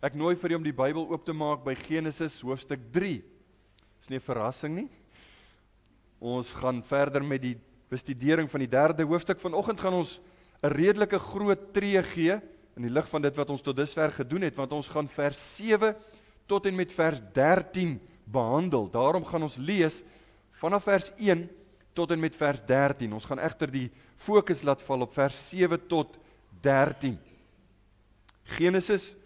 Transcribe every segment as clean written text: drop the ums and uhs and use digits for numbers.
Ek nooi vir jou om die Bybel oop te maak by Genesis hoofstuk 3. Dis nie 'n verrassing nie. Ons gaan verder met die bestudering van die 3de hoofstuk. Vanoggend gaan ons 'n redelike groot tree gee in die lig van dit wat ons tot dusver gedoen het, want ons gaan vers 7 tot en met vers 13 behandel. Daarom gaan ons lees vanaf vers 1 tot en met vers 13. Ons gaan egter die fokus laat val op vers 7 tot 13. Genesis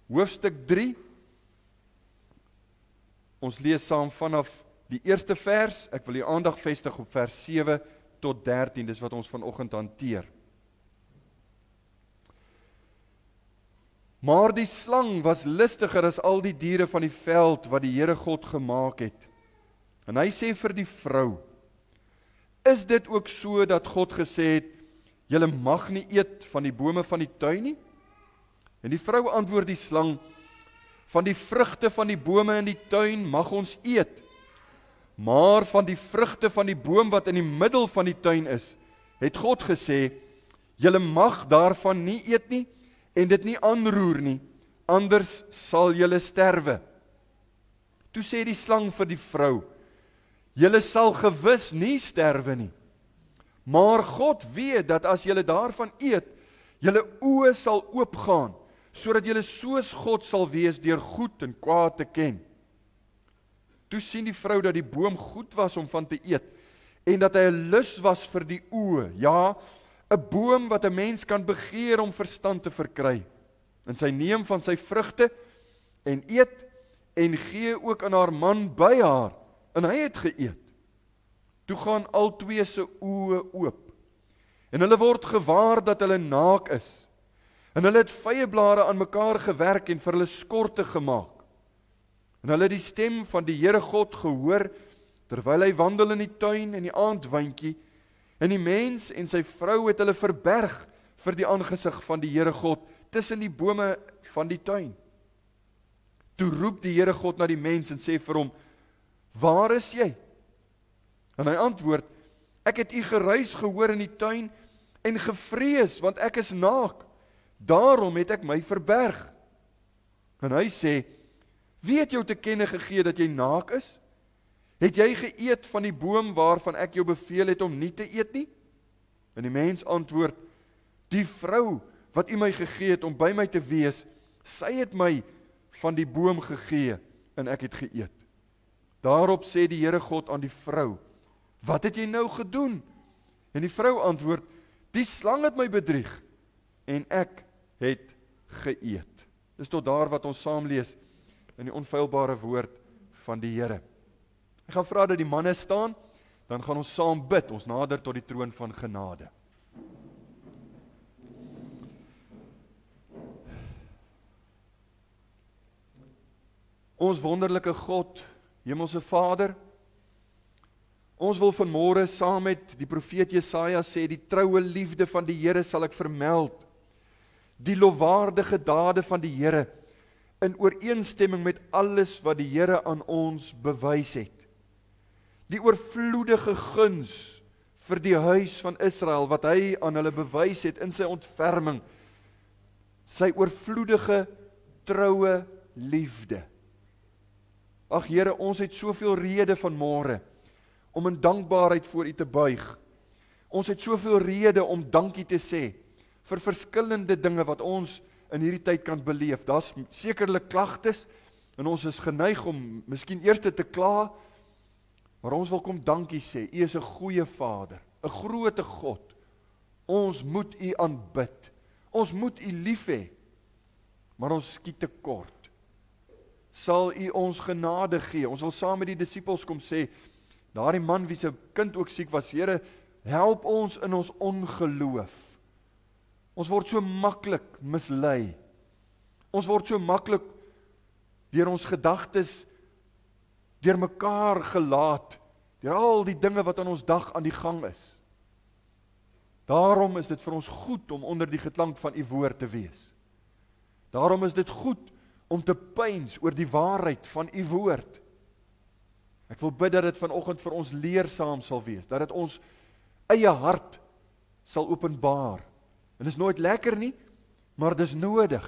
hoofstuk 3. Ons lees saam vanaf die eerste vers. Ek wil die aandag vestig op vers 7 tot 13. Dis wat ons vanoggend hanteer. Maar die slang was listiger as al die diere van die veld wat die Here God gemaak het. En hy sê vir die vrou: Is dit ook so dat God gesê het, julle mag nie eet van die bome van die tuin nie? En die vrou antwoord die slang: Van die vrugte van die bome in die tuin mag ons eet, maar van die vrugte van die boom wat in die middel van die tuin is, het God gesê, julle mag daarvan nie eet nie, en dit nie aanroer nie, anders sal julle sterwe. Toe sê die slang vir die vrou: Julle sal gewis nie sterwe nie, maar God weet dat as julle daarvan eet, julle oë sal oopgaan, sodat julle soos God sal wees deur goed en kwaad te ken. Toe sien die vrou dat die boom goed was om van te eet, en dat hy 'n lus was vir die oë, ja, 'n boom wat 'n mens kan begeer om verstand te verkry. En sy neem van sy vrugte en eet, en gee ook aan haar man by haar, en hy het geëet. Toe gaan al twee se oë oop, en hulle word gewaar dat hulle naak is, en hulle het vyeblare aan mekaar gewerk en vir hulle skorte gemaak. En hulle het die stem van die Here God gehoor, terwyl hy wandel in die tuin in die aandwyntjie, en die mens en sy vrou het hulle verberg vir die aangesig van die Here God, tussen die bome van die tuin. Toe roep die Here God na die mens en sê vir hom: Waar is jy? En hy antwoord: Ek het u geruis gehoor in die tuin en gevrees, want ek is naak. Daarom het ek my verberg. En hy sê: Wie het jou te kenne gegee dat jy naak is? Het jy geëet van die boom waarvan ek jou beveel het om nie te eet nie? En die mens antwoord: Die vrou wat u my gegee het om by my te wees, sy het my van die boom gegee en ek het geëet. Daarop sê die Here God aan die vrou: Wat het jy nou gedoen? En die vrou antwoord: Die slang het my bedrieg en ek het geëet. Dis tot daar wat ons saam lees in die onfeilbare woord van die Here. Ek gaan vra dat die manne staan, dan gaan ons saam bid. Ons nader tot die troon van genade. Ons wonderlike God, Hemelse Vader, ons wil vanmôre saam met die profeet Jesaja sê, die troue liefde van die Here sal ek vermeld, die lofwaardige dade van die Here, in ooreenstemming met alles wat die Here aan ons bewys het. Die oorvloedige guns vir die huis van Israel, wat hy aan hulle bewys het in sy ontferming, sy oorvloedige troue liefde. Ag Here, ons het soveel rede vanmôre om in dankbaarheid voor U te buig. Ons het soveel rede om dankie te sê vir verskillende dinge wat ons in hierdie tyd kan beleef. Daar's sekerlik klagtes en ons is geneig om miskien eers te kla, maar ons wil kom dankie sê. U is 'n goeie Vader, 'n groote God. Ons moet U aanbid. Ons moet U lief hê, maar ons skiet tekort. Sal U ons genade gee. Ons wil saam met die disippels kom sê, daardie man wie se kind ook siek was, Here, help ons in ons ongeloof. Ons word so maklik mislei. Ons word so maklik deur ons gedagtes deur mekaar gelaat, deur al die dinge wat aan ons dag aan die gang is. Daarom is dit vir ons goed om onder die geklank van U woord te wees. Daarom is dit goed om te pyns oor die waarheid van U woord. Ek wil bid dat dit vanoggend vir ons leersaam sal wees, dat dit ons eie hart sal openbaar. En dit is nooit lekker nie, maar dit is nodig,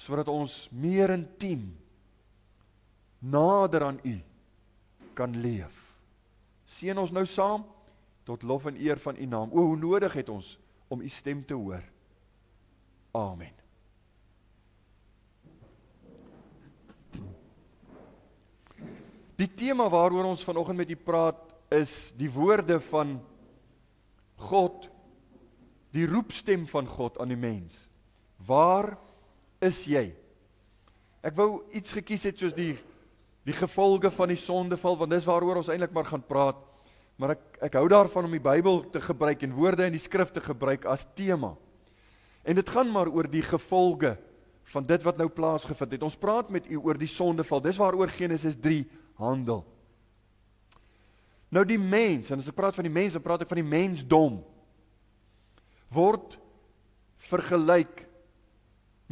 sodat ons meer intiem nader aan U kan leef. Seën ons nou saam tot lof en eer van U naam. O, hoe nodig het ons om U stem te hoor. Amen. Die tema waaroor ons vanoggend met U praat is die woorde van God, die roepstem van God aan die mens. Waar is jy? Ek wou iets gekies het soos die gevolge van die sondeval, want dis waaroor ons eintlik maar gaan praat. Maar ek hou daarvan om die Bybel te gebruik en woorde in die skrif te gebruik as tema. En dit gaan maar oor die gevolge van dit wat nou plaasgevind het. Ons praat met U oor die sondeval. Dis waaroor Genesis 3 handel. Nou die mens, en as ek praat van die mens, dan praat ek van die mensdom, word vergelyk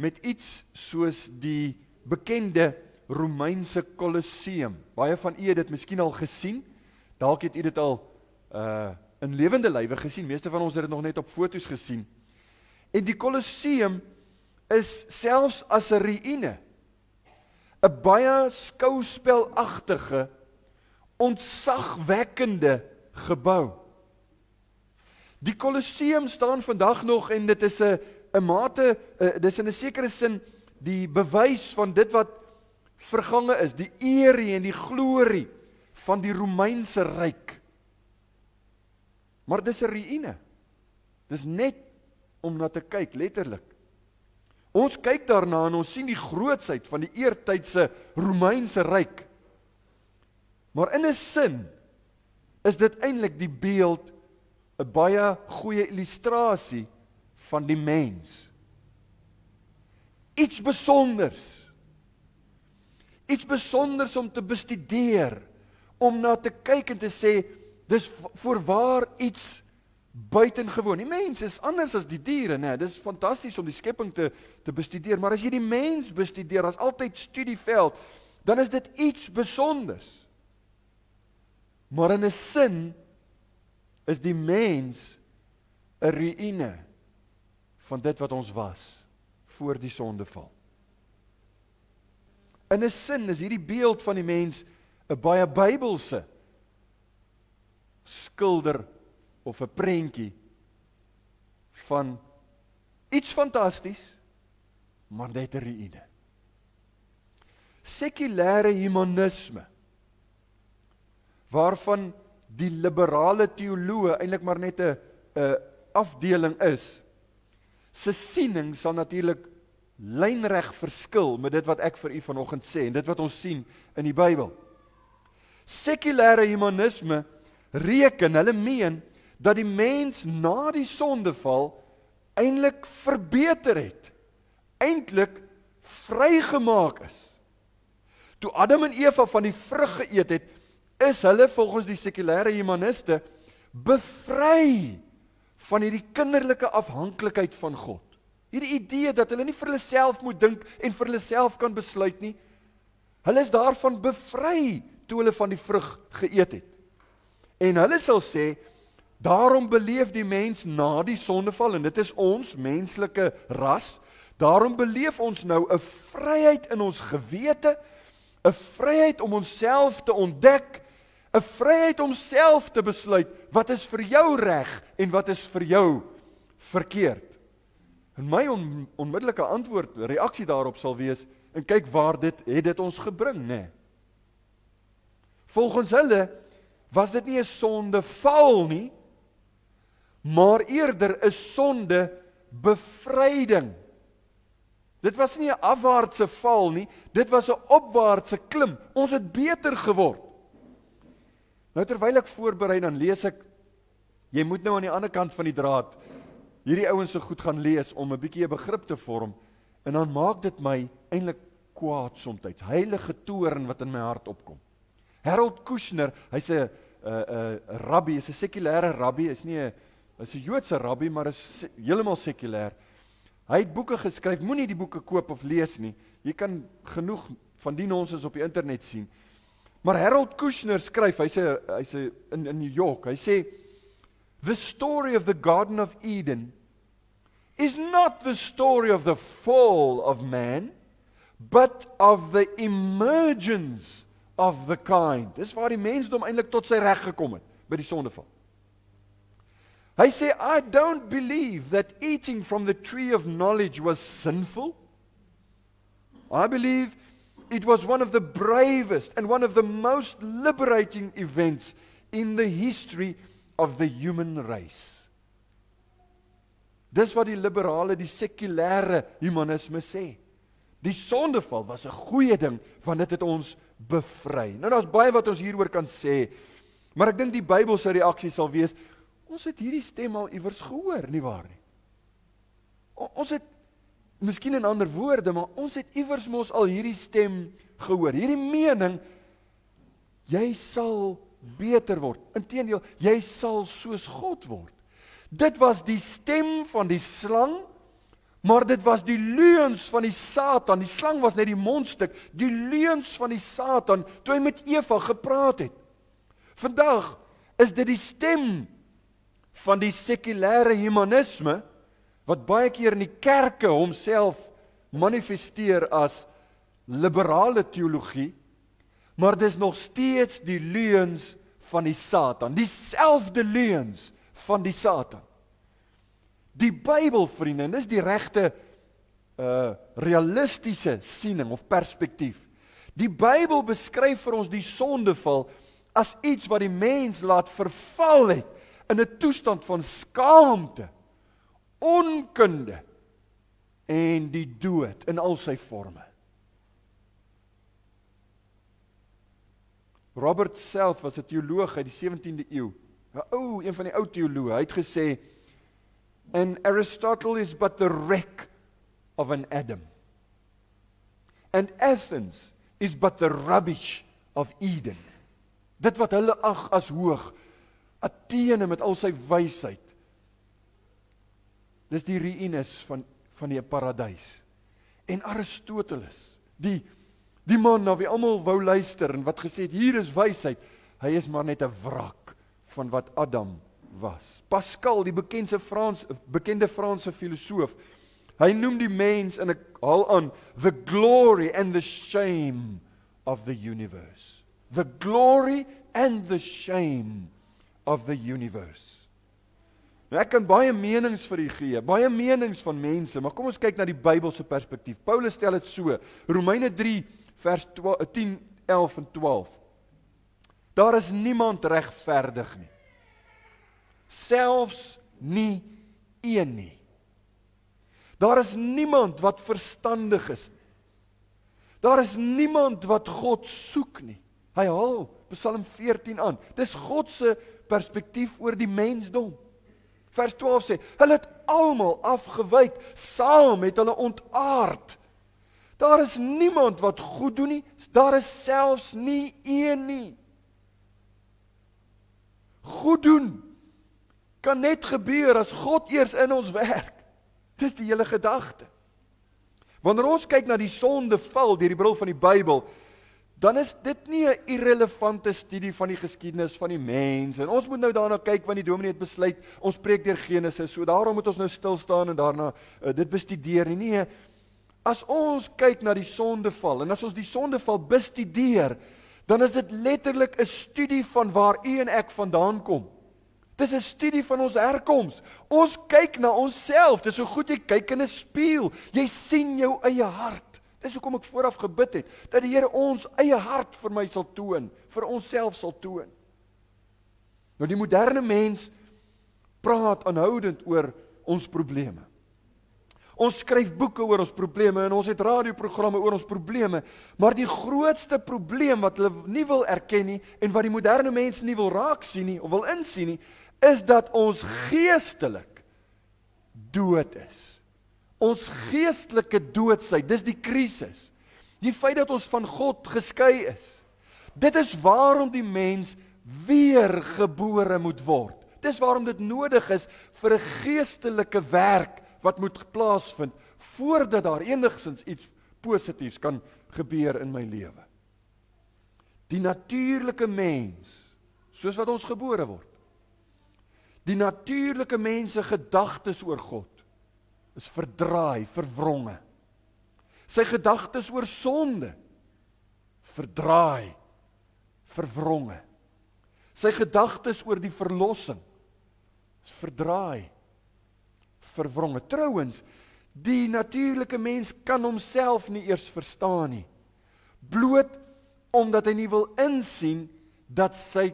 met iets soos die bekende Romeinse Colosseum. Baie van u het dit miskien al gesien, dalk het u dit al in lewende lywe gesien, meeste van ons het dit nog net op foto's gesien. En die Colosseum is selfs as 'n ruïne, 'n baie skouspelagtige, ontzagwekkende gebou. Die Colosseum staan vandag nog en dit is 'n mate, dis in 'n sekere sin die bewys van dit wat vergange is, die eer en die glorie van die Romeinse ryk. Maar dis 'n ruïne. Dis net om na te kyk, letterlik. Ons kyk daarna en ons sien die grootsheid van die eertydse Romeinse ryk. Maar in 'n sin is dit eintlik die beeld, 'n baie goeie illustrasie van die mens. Iets besonders. Iets besonders om te bestudeer, om na te kyk en te sê, dis voorwaar iets buitengewoon. Die mens is anders as die diere, né? Dis fantasties om die skepping te bestudeer, maar as jy die mens bestudeer, as altyd studieveld, dan is dit iets besonders. Maar in 'n sin is die mens 'n ruïne van dit wat ons was voor die sondeval. In 'n sin is hierdie beeld van die mens 'n baie Bybelse skilder of 'n prentjie van iets fantasties, maar net 'n ruïne. Sekulêre humanisme, waarvan die liberale teoloë eintlik maar net 'n afdeling is, se siening sal natuurlik lynreg verskil met dit wat ek vir u vanoggend sê en dit wat ons sien in die Bybel. Sekulêre humanisme reken, hulle meen dat die mens na die sondeval eintlik verbeter het, eintlik vrygemaak is. Toe Adam en Eva van die vrug geëet het, is hulle volgens die sekulêre humaniste bevry van hierdie kinderlike afhanklikheid van God. Hierdie idee dat hulle nie vir hulle self moet dink en vir hulle self kan besluit nie. Hulle is daarvan bevry toe hulle van die vrug geëet het. En hulle sal sê, daarom beleef die mens na die sondeval, en dit is ons menslike ras, daarom beleef ons nou 'n vryheid in ons gewete, 'n vryheid om onsself te ontdek, 'n vryheid om self te besluit wat is vir jou reg en wat is vir jou verkeerd. En my onmiddellike antwoord, reaksie daarop sal wees, en kyk waar het dit ons gebring, né? Volgens hulle was dit nie 'n sondeval nie, maar eerder 'n sondebevryding. Dit was nie 'n afwaartse val nie, dit was 'n opwaartse klim. Ons het beter geword. Nou terwyl ek voorberei, dan lees ek, jy moet nou aan die ander kant van die draad hierdie ouens so goed gaan lees om 'n bietjie 'n begrip te vorm, en dan maak dit my eintlik kwaad soms, heilige toorn wat in my hart opkom. Harold Kushner, hy's 'n rabbi, is 'n sekulêre rabbi, hy's nie 'n Joodse rabbi, maar is heeltemal sekulêr. Hy het boeke geskryf, moenie die boeke koop of lees nie. Jy kan genoeg van die nonsens op die internet sien. Maar Harold Kushner skryf, hy's in New York, hy sê, the story of the Garden of Eden is not the story of the fall of man, but of the emergence of the kind. Dis waar die mensdom eintlik tot sy reg gekom het, by die sondeval. Hy sê, I don't believe that eating from the tree of knowledge was sinful. I believe it was one of the bravest and one of the most liberating events in the history of the human race. Dis wat die liberale, die sekulêre humanisme sê. Die sondeval was 'n goeie ding, want dit het ons bevry. Nou daar's baie wat ons hieroor kan sê, maar ek dink die Bybel se reaksie sal wees, ons het hierdie stem al iewers gehoor, nie waar nie? Ons het, miskien in ander woorde, maar ons het iewers mos al hierdie stem gehoor. Hierdie mening, jy sal beter word. Inteendeel, jy sal soos God word. Dit was die stem van die slang, maar dit was die leuns van die Satan. Die slang was net die mondstuk, die leuns van die Satan, toe hy met Eva gepraat het. Vandag is dit die stem van die sekulêre humanisme, wat baie keer in die kerke homself manifesteer as liberale teologie, maar dis nog steeds die leuns van die Satan, dieselfde leuns van die Satan. Die Bybel, vriende, en dis die regte realistiese siening of perspektief. Die Bybel beskryf vir ons die sondeval as iets wat die mens laat verval het in 'n toestand van skaamte, onkunde en die dood in al sy forme. Robert Self was 'n teoloog uit die 17de eeu. Een van die ou teoloë, hy het gesê, and Aristotle is but the wreck of an Adam. And Athens is but the rubbish of Eden. Dit wat hulle ag as hoog, Athene met al sy wysheid, dis die ruïnes van die paradys. En Aristoteles, die man na wie almal wou luister en wat gesê het, hier is wysheid, hy is maar net 'n wrak van wat Adam was. Pascal, die bekende Franse filosoof, hy noem die mens, en ek haal aan, the glory and the shame of the universe. The glory and the shame of the universe. Nou ek kan baie menings vir u gee, baie menings van mense, maar kom ons kyk na die Bybelse perspektief. Paulus stel dit so, Romeine 3 vers 10, 11 en 12. Daar is niemand regverdig nie. Selfs nie een nie. Daar is niemand wat verstandig is nie. Daar is niemand wat God soek nie. Hy haal Psalm 14 aan. Dis God se perspektief oor die mensdom. Vers 12 sê, hulle het almal afgewyk, saam het hulle ontaard. Daar is niemand wat goed doen nie, daar is selfs nie een nie. Goed doen kan net gebeur as God eers in ons werk. Dis die hele gedagte. Wanneer ons kyk na die sondeval deur die bril van die Bybel, dan is dit nie 'n irrelevante studie van die geskiedenis van die mens, en ons moet nou daarna kyk, want die dominee het besluit, ons preek deur Genesis, so daarom moet ons nou stil staan en daarna dit bestudeer nie. Nee, as ons kyk na die sondeval, en as ons die sondeval bestudeer, dan is dit letterlik 'n studie van waar u en ek vandaan kom. Dis 'n studie van ons herkoms. Ons kyk na onsself, dis so goed jy kyk in 'n spieël, jy sien jou eie hart. Dis hoekom ek vooraf gebid het, dat die Here ons eie hart vir my sal toon, vir onsself sal toon. Nou die moderne mens praat aanhoudend oor ons probleme. Ons skryf boeke oor ons probleme en ons het radioprogramme oor ons probleme, maar die grootste probleem wat hulle nie wil erken nie en wat die moderne mens nie wil raak sien nie of wil insien nie, is dat ons geestelik dood is. Ons geestelike doodsheid, dis die krisis. Die feit dat ons van God geskei is. Dit is waarom die mens weergebore moet word. Dis waarom dit nodig is vir 'n geestelike werk wat moet plaasvind voordat daar enigsins iets positiefs kan gebeur in my lewe. Die natuurlike mens, soos wat ons gebore word. Die natuurlike mens se gedagtes oor God is verdraai, verwronge. Sy gedagtes oor sonde, verdraai, verwronge. Sy gedagtes oor die verlossing, is verdraai, verwronge. Trouwens, die natuurlike mens kan homself nie eers verstaan nie, bloot omdat hy nie wil insien dat sy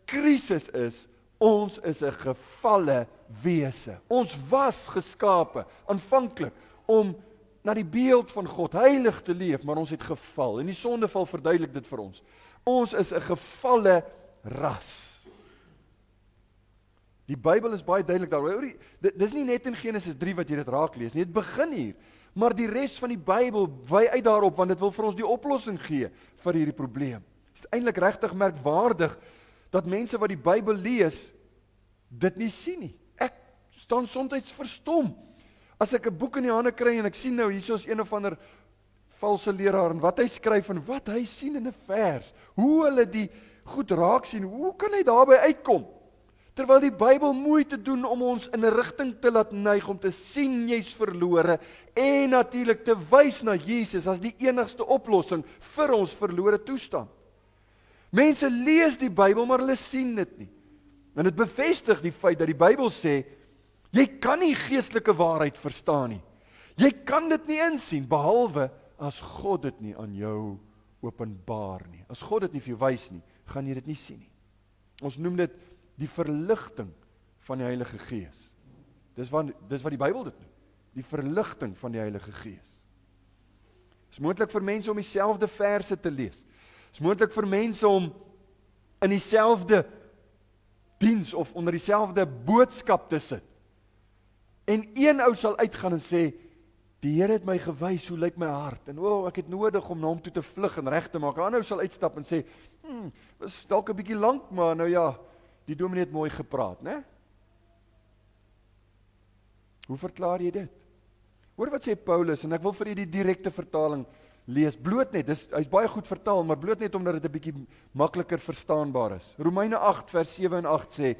krisis is, ons is 'n gefalle wese. Ons was geskape, aanvanklik, om na die beeld van God heilig te leef, maar ons het geval, en die sondeval verduidelik dit vir ons. Ons is 'n gefalle ras. Die Bybel is baie duidelik daaroor. Dis nie net in Genesis 3 wat jy dit raak lees nie, dit begin hier, maar die res van die Bybel wy uit daarop, want dit wil vir ons die oplossing gee vir hierdie probleem. Dit is eintlik regtig merkwaardig, dat mense wat die Bybel lees, dit nie sien nie. Ek staan soms verstom, as ek 'n boek in die hande kry, en ek sien nou, hier is een of ander valse leraar, en wat hy skryf, en wat hy sien in 'n vers, hoe hulle die goed raak sien, hoe kan hy daarby uitkom? Terwyl die Bybel moeite doen om ons in 'n rigting te laat neig, om te sien jy's verlore, en natuurlik te wys na Jesus as die enigste oplossing vir ons verlore toestand. Mense lees die Bybel, maar hulle sien dit nie. En dit bevestig die feit dat die Bybel sê, jy kan nie geestelike waarheid verstaan nie. Jy kan dit nie insien, behalwe as God dit nie aan jou openbaar nie. As God dit nie vir jou wys nie, gaan jy dit nie sien nie. Ons noem dit die verligting van die Heilige Gees. Dis wat die Bybel dit noem. Die verligting van die Heilige Gees. Dit is moontlik vir mense om dieselfde verse te lees. Dit is moontlik vir mense om in dieselfde diens of onder dieselfde boodskap te sit. En een ou sal uitgaan en sê, die Here het my gewys, hoe lyk my hart, en ek het nodig om na hom toe te vlug en reg te maak. 'n Ander ou sal uitstap en sê, was dalk 'n bietjie lank, maar nou ja, die dominee het mooi gepraat, né? Hoe verklaar jy dit? Hoor wat sê Paulus, en ek wil vir u die direkte vertaling lees, bloot net, hy's baie goed vertaal, maar bloot net omdat dit 'n bietjie makliker verstaanbaar is. Romeine 8 vers 7 en 8 sê,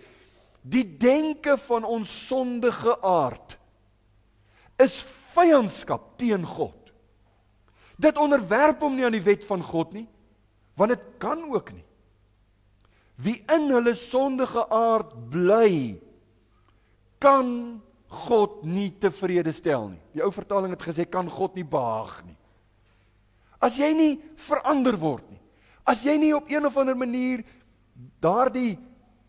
die denke van ons sondige aard is vyandskap teen God. Dit onderwerp hom nie aan die wet van God nie, want dit kan ook nie. Wie in hulle sondige aard bly, kan God nie tevrede stel nie. Die ou vertaling het gesê, kan God nie behaag nie. As jy nie verander word nie, as jy nie op een of ander manier daardie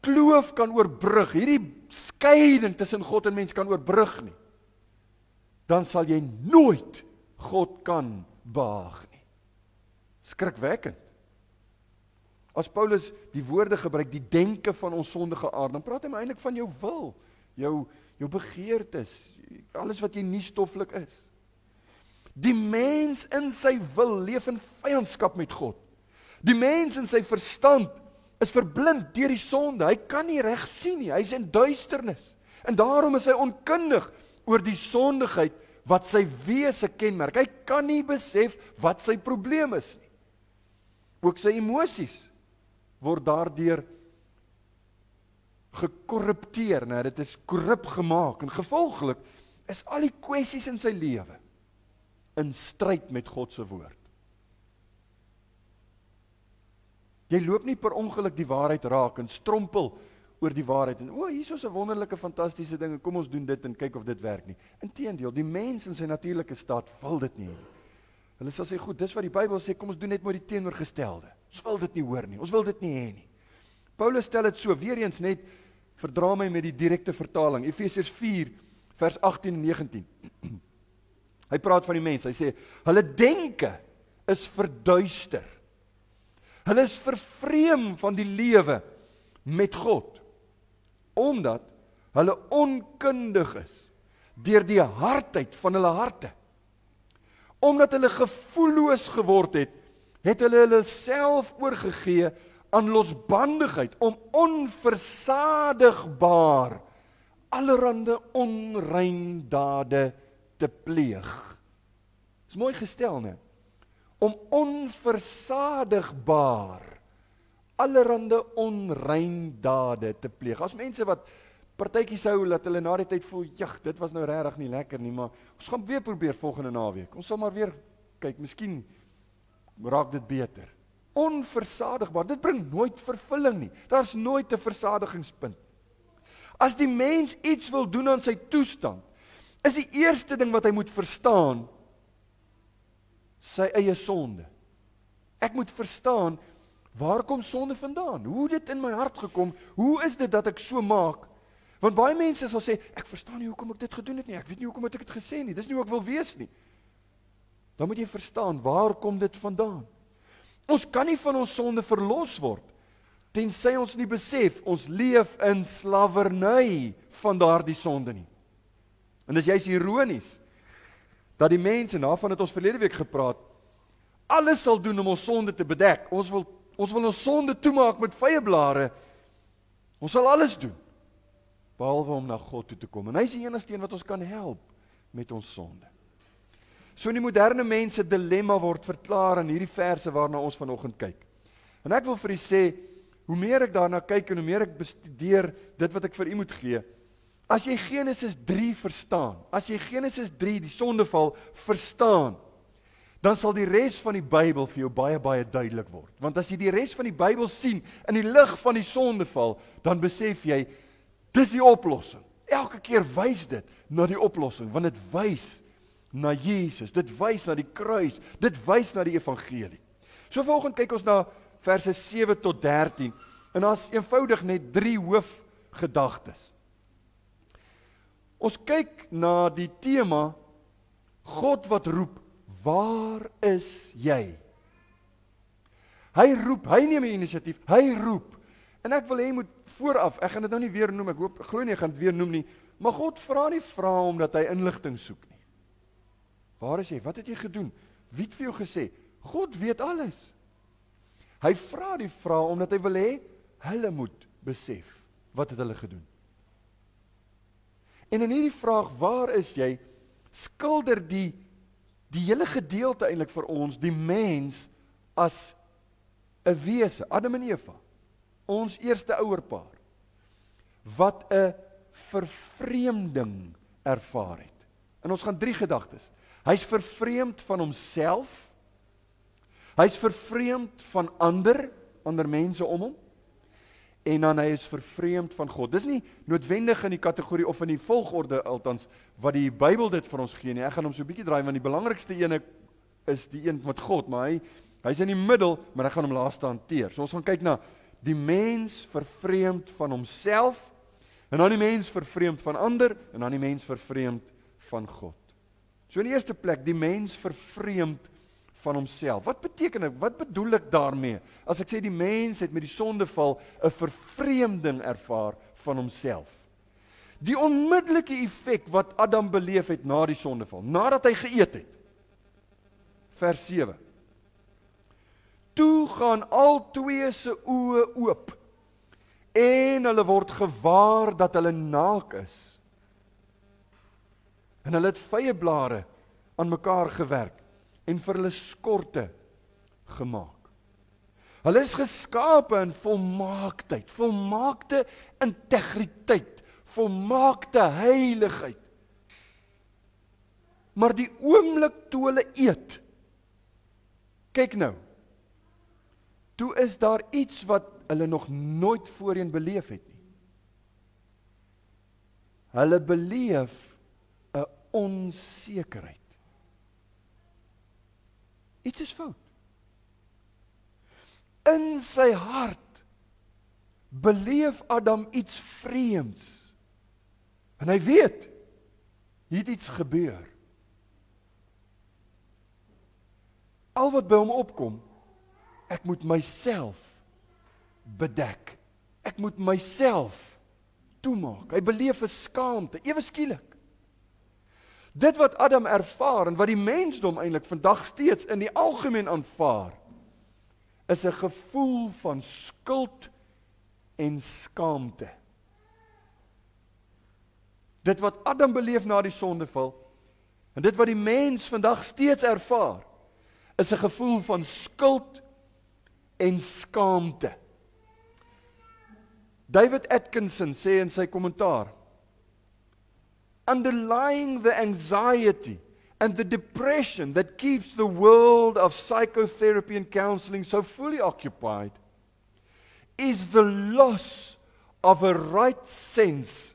kloof kan oorbrug, hierdie skeiding tussen God en mens kan oorbrug nie, dan sal jy nooit God kan behaag nie. Skrikwekkend. As Paulus die woorde gebruik, die denke van ons sondige aard, dan praat hy maar eintlik van jou wil, jou begeertes, alles wat jy nie stoffelik is. Die mens in sy wil leef in vyandskap met God. Die mens in sy verstand is verblind deur die sonde. Hy kan nie reg sien nie, hy is in duisternis. En daarom is hy onkundig oor die sondigheid wat sy wese kenmerk. Hy kan nie besef wat sy probleem is nie. Ook sy emosies word daardeur gekorrupteer, dit is korrup gemaak, en gevolglik is al die kwessies in sy lewe in stryd met God se woord. Jy loop nie per ongeluk die waarheid raak en strompel oor die waarheid en hier is 'n wonderlike, fantastiese ding, kom ons doen dit en kyk of dit werk nie. Inteendeel, die mens in sy natuurlike staat wil dit nie. Hulle sal sê, goed, dis wat die Bybel sê, kom ons doen net maar die teenoorgestelde. Ons wil dit nie hoor nie, ons wil dit nie hê nie. Paulus stel dit so, weer eens net, verdra my met die direkte vertaling, Efesiërs 4, vers 18 en 19. Hy praat van die mens, hy sê, hulle denke is verduister. Hulle is vervreem van die lewe met God, omdat hulle onkundig is deur die hardheid van hulle harte. Omdat hulle gevoelloos geword het, het hulle self oorgegee aan losbandigheid om onversadigbaar allerhande onrein dade te pleeg. Dis mooi gestel, né? Om onversadigbaar allerhande onrein dade te pleeg. As mense wat partytjies hou, dat hulle na die tyd voel, dit was nou regtig nie lekker nie, maar ons gaan weer probeer volgende naweek. Ons sal maar weer kyk, miskien raak dit beter. Onversadigbaar, dit bring nooit vervulling nie. Daar's nooit 'n versadigingspunt. As die mens iets wil doen aan sy toestand, is die eerste ding wat hy moet verstaan, sy eie sonde. Ek moet verstaan, waar kom sonde vandaan? Hoe het dit in my hart gekom? Hoe is dit dat ek so maak? Want baie mense sal sê, ek verstaan nie hoekom ek dit gedoen het nie, ek weet nie hoekom het ek dit gesê nie, dis nie hoe ek wil wees nie. Dan moet jy verstaan, waar kom dit vandaan? Ons kan nie van ons sonde verlos word, tensy ons nie besef, ons leef in slawerny van daardie sonde nie. En dis juist ironies, dat die mense, daarvan het ons verlede week gepraat, alles sal doen om ons sonde te bedek. Ons wil ons sonde toemaak met vyeblare. Ons sal alles doen, behalwe om na God toe te kom. En hy is die enigste een wat ons kan help met ons sonde. So in die moderne mens se dilemma word verklaar in hierdie verse waarna ons vanoggend kyk. En ek wil vir u sê, hoe meer ek daarna kyk en hoe meer ek bestudeer dit wat ek vir u moet gee, as jy Genesis 3 verstaan, as jy Genesis 3 die sondeval verstaan, dan sal die res van die Bybel vir jou baie, baie duidelik word. Want as jy die res van die Bybel sien in die lig van die sondeval, dan besef jy, dis die oplossing. Elke keer wys dit na die oplossing, want dit wys na Jesus, dit wys na die kruis, dit wys na die evangelie. So vanoggend kyk ons na verse 7 tot 13, en daar's eenvoudig net 3 hoofgedagtes. Ons kyk na die tema, God wat roep, waar is jy? Hy roep, hy neem die inisiatief, hy roep. En ek wil hê jy moet vooraf, ek gaan dit nou nie weer noem, ek glo nie ek gaan dit weer noem nie, maar God vra nie omdat hy inligting soek nie. Waar is jy? Wat het jy gedoen? Wie het vir jou gesê? God weet alles. Hy vra die vraag omdat hy wil hê, hulle moet besef, wat het hulle gedoen? En in hierdie vraag, waar is jy, skilder die hele gedeelte eintlik vir ons, die mens as 'n wese, Adam en Eva, ons eerste ouerpaar, wat 'n vervreemding ervaar het. En ons gaan 3 gedagtes. Hy's vervreemd van homself, hy's vervreemd van ander mense om hom, en dan hy is vervreemd van God. Dis nie noodwendig in die kategorie of in die volgorde althans wat die Bybel dit vir ons gee nie. Ek gaan hom so 'n bietjie draai, want die belangrikste ene is die een met God, maar hy's in die middel, maar ek gaan hom laaste hanteer. So ons gaan kyk na die mens vervreemd van homself, en dan die mens vervreemd van ander, en dan die mens vervreemd van God. So in die eerste plek, die mens vervreemd van homself. Wat beteken dit? Wat bedoel ek daarmee? As ek sê die mens het met die sondeval 'n vervreemding ervaar van homself. Die onmiddellike effek wat Adam beleef het na die sondeval, nadat hy geëet het. Vers 7. Toe gaan al twee se oë oop, en hulle word gewaar dat hulle naak is. En hulle het vyeblare aan mekaar gewerk, en vir hulle skorte gemaak. Hulle is geskape in volmaaktheid, volmaakte integriteit, volmaakte heiligheid. Maar die oomblik toe hulle eet, kyk nou, toe is daar iets wat hulle nog nooit voorheen beleef het nie. Hulle beleef 'n onsekerheid. Iets is fout. In sy hart beleef Adam iets vreemds. En hy weet, hier het iets gebeur. Al wat by hom opkom, ek moet myself bedek. Ek moet myself toemaak. Hy beleef 'n skaamte, ewe skielik. Dit wat Adam ervaar en wat die mensdom eintlik vandag steeds in die algemeen aanvaar, is 'n gevoel van skuld en skaamte. Dit wat Adam beleef na die sondeval, en dit wat die mens vandag steeds ervaar, is 'n gevoel van skuld en skaamte. David Atkinson sê in sy kommentaar, underlying the anxiety and the depression that keeps the world of psychotherapy and counseling so fully occupied is the loss of a right sense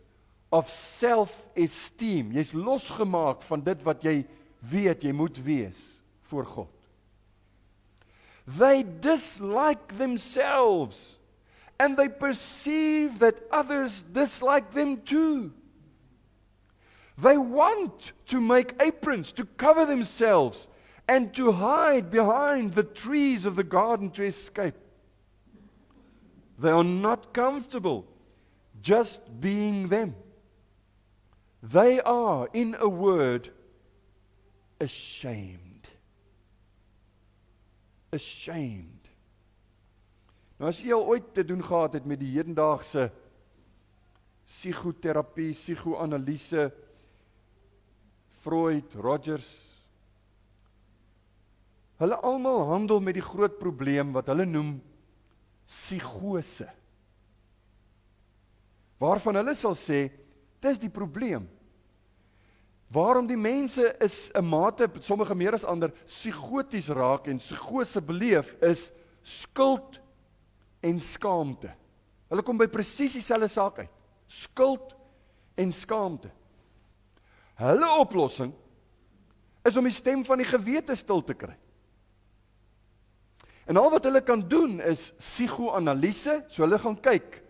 of self-esteem. Jy's losgemaak van dit wat jy weet jy moet wees voor God. They dislike themselves and they perceive that others dislike them too. They want to make aprons to cover themselves and to hide behind the trees of the garden to escape. They are not comfortable just being them. They are, in a word, ashamed. Ashamed. Nou as jy al ooit te doen gehad het met die hedendaagse psigoterapie, psigoanalise, Freud, Rogers, hulle almal handel met die groot probleem wat hulle noem psigose. Waarvan hulle sal sê, dis die probleem. Waarom die mense is 'n mate, sommige meer as ander, psigoties raak en psigose beleef is skuld en skaamte. Hulle kom by presies dieselfde saak uit. Skuld en skaamte. Hulle oplossing is om die stem van die gewete stil te kry. En al wat hulle kan doen is psigoanalise, so hulle gaan kyk,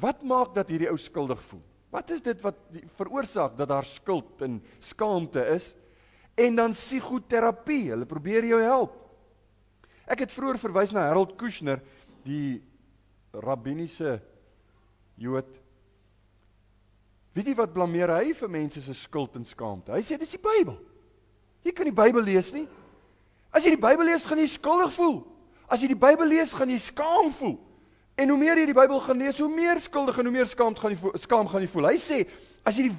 wat maak dat hierdie ou skuldig voel? Wat is dit wat veroorsaak dat daar skuld en skaamte is? En dan psigoterapie, hulle probeer jou help. Ek het vroeër verwys na Harold Kushner, die rabbiniese Jood. Weet jy wat blameer hy vir mense se skuld en skaamte? Hy sê, dis die Bybel. Jy kan die Bybel lees nie. As jy die Bybel lees, gaan jy skuldig voel. As jy die Bybel lees, gaan jy skaam voel. En hoe meer jy die Bybel gaan lees, hoe meer skuldig en hoe meer skaam gaan jy voel. Hy sê, as jy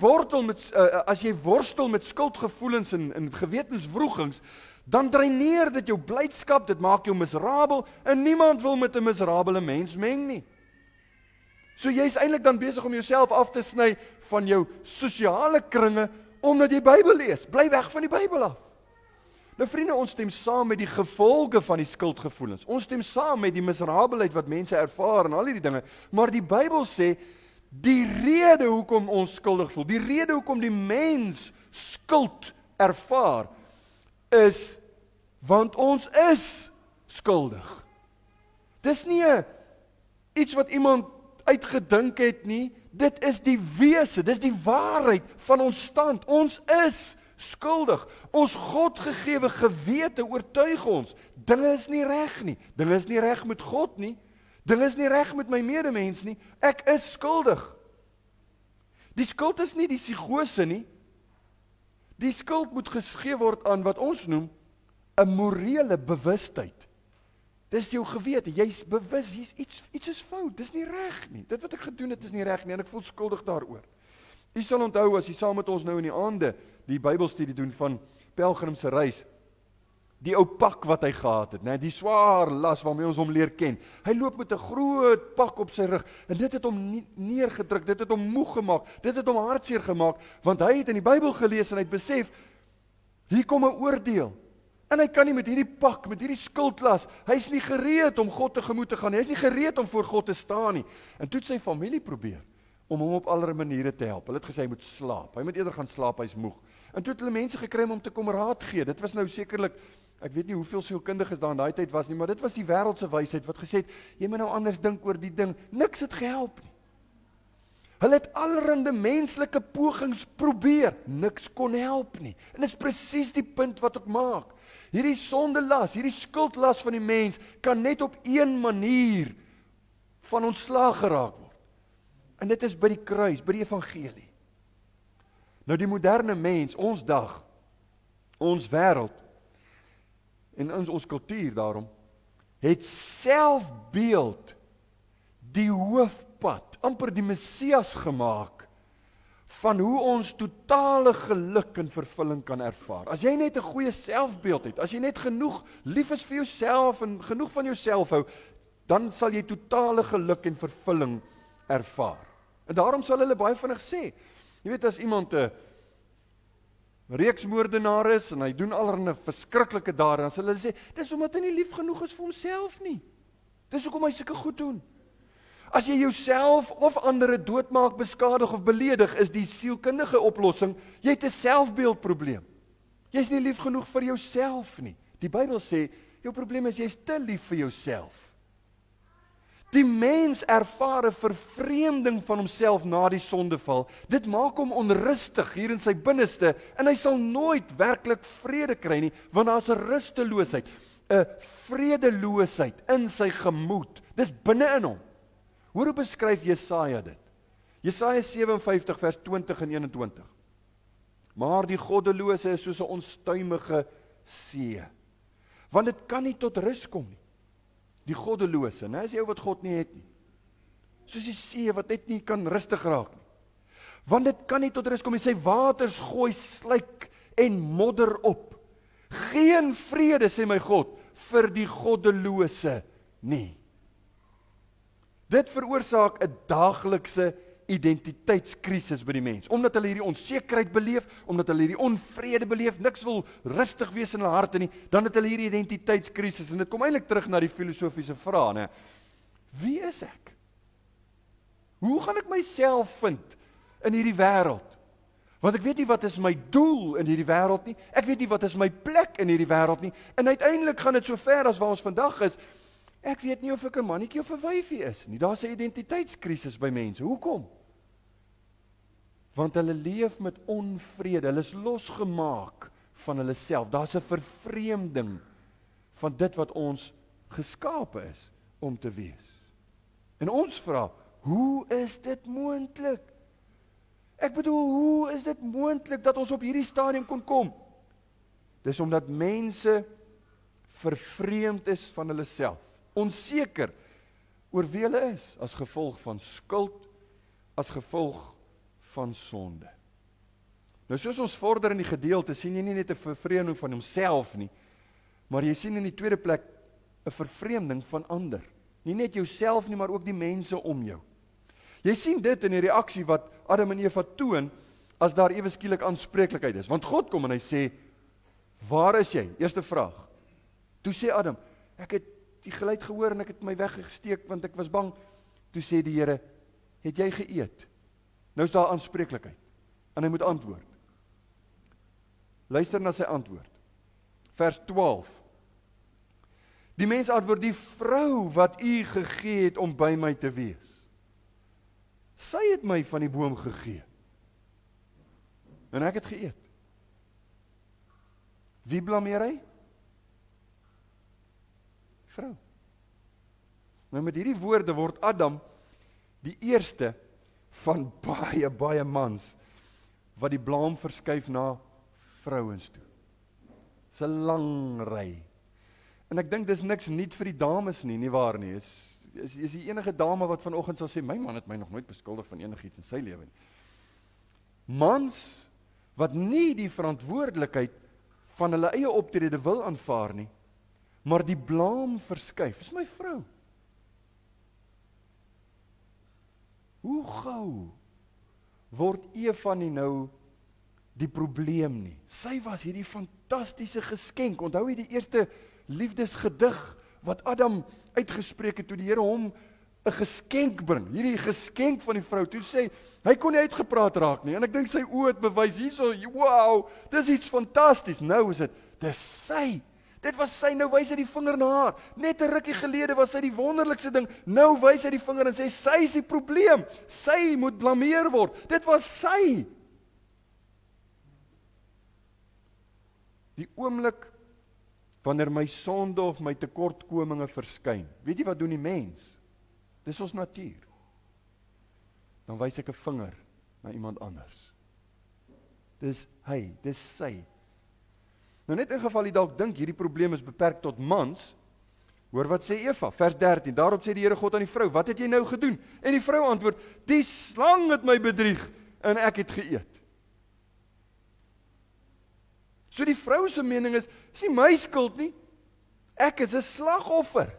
worstel met skuldgevoelens en gewetenswrogings, dan dreineer dit jou blydskap, dit maak jou miserabel, en niemand wil met 'n miserabele mens meng nie. So jy is eintlik dan besig om jouself af te sny van jou sosiale kringe, omdat jy Bybel lees. Bly weg van die Bybel af. Nou vriende, ons stem saam met die gevolge van die skuldgevoelens. Ons stem saam met die miserabelheid wat mense ervaar en al hierdie dinge. Maar die Bybel sê, die rede hoekom ons skuldig voel, die rede hoekom die mens skuld ervaar, is, want ons is skuldig. Dis nie iets wat iemand uitgedink het nie, dit is die wese, dis die waarheid van ons stand. Ons is skuldig. Ons Godgegewe gewete oortuig ons, dinge is nie reg nie, dinge is nie reg met God nie, dinge is nie reg met my medemens nie, ek is skuldig. Die skuld is nie die psigose nie, die skuld moet gegee word aan wat ons noem 'n morele bewustheid. Dis jou gewete, jy's bewus, iets is fout, dis nie reg nie. Dit wat ek gedoen het is nie reg nie en ek voel skuldig daaroor. U sal onthou as jy saam met ons nou in die aande die Bybelstudie doen van Pelgrim se reis, die ou pak wat hy gehad het, die swaar las waarmee ons hom leer ken. Hy loop met 'n groot pak op sy rug en dit het hom neergedruk, dit het hom moeg gemaak, dit het hom hartseer gemaak, want hy het in die Bybel gelees en hy het besef, hier kom 'n oordeel. En hy kan nie met hierdie pak, met hierdie skuldlas, hy's nie gereed om God tegemoet te gaan nie, hy's nie gereed om voor God te staan nie. En toe het sy familie probeer om hom op allerlei maniere te help. Hulle het gesê hy moet slaap, hy moet eerder gaan slaap, hy's moeg. En toe het hulle mense gekry om te kom raad gee. Dit was nou sekerlik, ek weet nie hoeveel sielkundiges daar in daai tyd was nie, maar dit was die wêreldse wysheid wat gesê het, jy moet nou anders dink oor die ding. Niks het gehelp nie. Hulle het allerhande menslike pogings probeer, niks kon help nie. En dit is presies die punt wat ek maak. Hierdie sondelas, hierdie skuldlas van die mens kan net op een manier van ontslaag geraak word. En dit is by die kruis, by die evangelie. Nou die moderne mens, ons dag, ons wêreld en ons kultuur daarom, het selfbeeld die hoofpad, amper die Messias gemaak, van hoe ons totale geluk en vervulling kan ervaar. As jy net 'n goeie selfbeeld het, as jy net genoeg lief is vir jouself en genoeg van jouself hou, dan sal jy totale geluk en vervulling ervaar. En daarom sal hulle baie vinnig sê, jy weet as iemand reeksmoordenaar is en hy doen allerlei verskriklike dade, dan sal hulle sê, dis omdat hy nie lief genoeg is vir homself nie. Dis hoekom hy sulke goed doen. As jy jouself of ander doodmaak, beskadig of beledig, is die sielkundige oplossing, jy het 'n selfbeeldprobleem. Jy is nie lief genoeg vir jouself nie. Die Bybel sê, jou probleem is, jy is te lief vir jouself. Die mens ervaar 'n vervreemding van homself na die sondeval. Dit maak hom onrustig hier in sy binneste, en hy sal nooit werklik vrede kry nie, want daar is 'n rusteloosheid, 'n vredeloosheid in sy gemoed. Dis binne in hom. Hoor hoe beskryf Jesaja dit? Jesaja 57 vers 20 en 21. Maar die goddelose is soos 'n onstuimige see, want dit kan nie tot rus kom nie. Die goddelose, nou is jy wat God nie het nie. Soos die see wat net nie kan rustig raak nie. Want dit kan nie tot rus kom nie, sy waters gooi slyk en modder op. Geen vrede, sê my God, vir die goddelose nie. Dit veroorsaak 'n daaglikse identiteitskrisis by die mens, omdat hulle hierdie onsekerheid beleef, omdat hulle hierdie onvrede beleef, niks wil rustig wees in hulle harte nie, dan het hulle hierdie identiteitskrisis, en dit kom eintlik terug na die filosofiese vraag, né? Wie is ek? Hoe gaan ek myself vind in hierdie wêreld? Want ek weet nie wat is my doel in hierdie wêreld nie, ek weet nie wat is my plek in hierdie wêreld nie, en uiteindelik gaan dit so ver as waar ons vandag is. Ek weet nie of ek 'n mannetjie of 'n wyfie is nie. Daar's 'n identiteitskrisis by mense. Hoekom? Want hulle leef met onvrede. Hulle is losgemaak van hulle self. Daar's 'n vervreemding van dit wat ons geskape is om te wees. En ons vra, hoe is dit moontlik? Ek bedoel, hoe is dit moontlik dat ons op hierdie stadium kon kom? Dis omdat mense vervreemd is van hulle self. Onseker oor wie hulle is, as gevolg van skuld, as gevolg van sonde. Nou soos ons vorder in die gedeelte, sien jy nie net 'n vervreemding van homself nie, maar jy sien in die tweede plek 'n vervreemding van ander. Nie net jouself nie, maar ook die mense om jou. Jy sien dit in die reaksie wat Adam en Eva toon, as daar ewe skielik aanspreeklikheid is. Want God kom en hy sê, waar is jy? Eerste vraag. Toe sê Adam, ek het die geluid gehoor en ek het my weggesteek want ek was bang. Toe sê die Here, het jy geëet? Nou is daar aanspreeklikheid en hy moet antwoord. Luister na sy antwoord. Vers 12. Die mens antwoord, die vrou wat u gegee het om by my te wees. Sy het my van die boom gegee. En ek het geëet. Wie blameer hy? Vrou. Nou met hierdie woorde word Adam die eerste van baie mans wat die blaam verskuif na vrouens toe. Dis 'n lang ry. En ek dink dis niks nuut vir die dames nie waar nie. Is die enige dame wat vanoggend sal sê, my man het my nog nooit beskuldig van enigiets in sy lewe nie. Mans wat nie die verantwoordelikheid van hulle eie optrede wil aanvaar nie, maar die blaam verskuif, is my vrou. Hoe gou word Eva nie nou die probleem nie? Sy was hierdie fantastiese geskenk. Onthou jy die eerste liefdesgedig wat Adam uitgespreek het toe die Here hom 'n geskenk bring, hierdie geskenk van die vrou, toe sê, hy kon nie uitgepraat raak nie, en ek dink sy oë het bewys, hierso, wow, dis iets fantasties, nou is dit, dis sy, dit was sy, nou wys hy die vinger na haar, net 'n rukkie gelede was sy die wonderlikste ding, nou wys hy die vinger en sê, sy is die probleem, sy moet blameer word, dit was sy. Die oomblik, wanneer my sonde of my tekortkominge verskyn, weet jy wat doen die mens? Dis ons natuur. Dan wys ek 'n vinger na iemand anders. Dis hy, dis sy. Nou net in geval jy dalk dink hierdie probleem is beperk tot mans, hoor wat sê Eva, vers 13, daarop sê die Here God aan die vrou, wat het jy nou gedoen? En die vrou antwoord, die slang het my bedrieg en ek het geëet. So die vrou se mening is nie my skuld nie, ek is 'n slagoffer.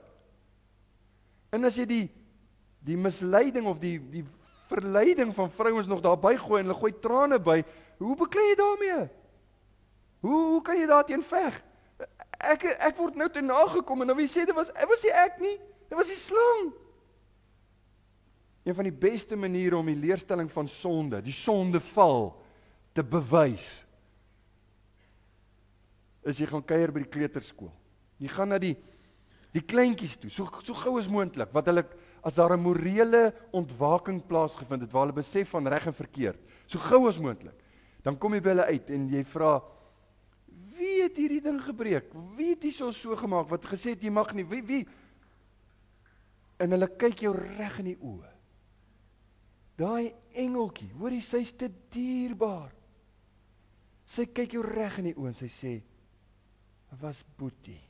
En as jy die misleiding of die verleiding van vrouens nog daarby gooi en hulle gooi trane by, hoe beklei jy daarmee? Hoe kan jy daarteen veg? Ek word nou te nagekom, en nou wie sê, dit was nie ek nie, dit was die slang. Een van die beste maniere om die leerstelling van sonde, die sondeval, te bewys, is jy gaan kuier by die kleuterskool. Jy gaan na die kleintjies toe, so gou as moontlik, wat hulle, as daar 'n morele ontwaking plaasgevind het, waar hulle besef van reg en verkeerd, so gou as moontlik, dan kom jy by hulle uit, en jy vra, wie het hierdie ding gebreek? Wie het hier so gemaak, wat gesê het, jy mag nie, wie? En hulle kyk jou reg in die oë. Daai engeltjie, hoorie, sy's te dierbaar. Sy kyk jou reg in die oë en sy sê, was Boetie.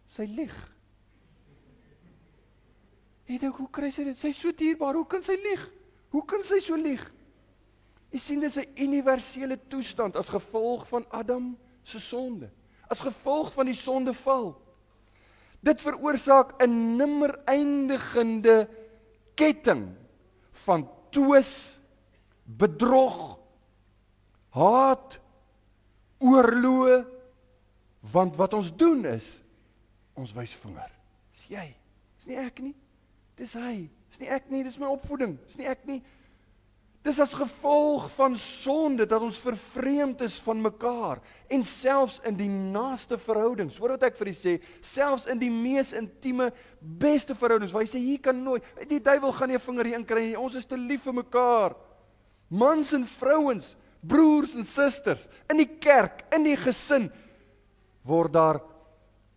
Sy lieg. Jy dink, hoe kry sy dit? Sy is so dierbaar, hoe kan sy lieg? Hoe kan sy so lieg? Jy sien, dit is 'n universele toestand as gevolg van Adam se sonde. As gevolg van die sondeval. Dit veroorsaak 'n nimmer eindigende ketting van twis, bedrog, haat, oorloë, want wat ons doen is, ons wys vinger. Dis jy, dis nie ek nie, dis hy, dis nie ek nie, dis my opvoeding, dis nie ek nie. Dis as gevolg van sonde dat ons vervreemd is van mekaar, en selfs in die naaste verhoudings, hoor wat ek vir u sê, selfs in die mees intieme, beste verhoudings, waar hy sê, hier kan nooit, die duiwel gaan nie 'n vinger hier inkry nie, ons is te lief vir mekaar, mans en vrouens, broers en susters, in die kerk, in die gesin, word daar,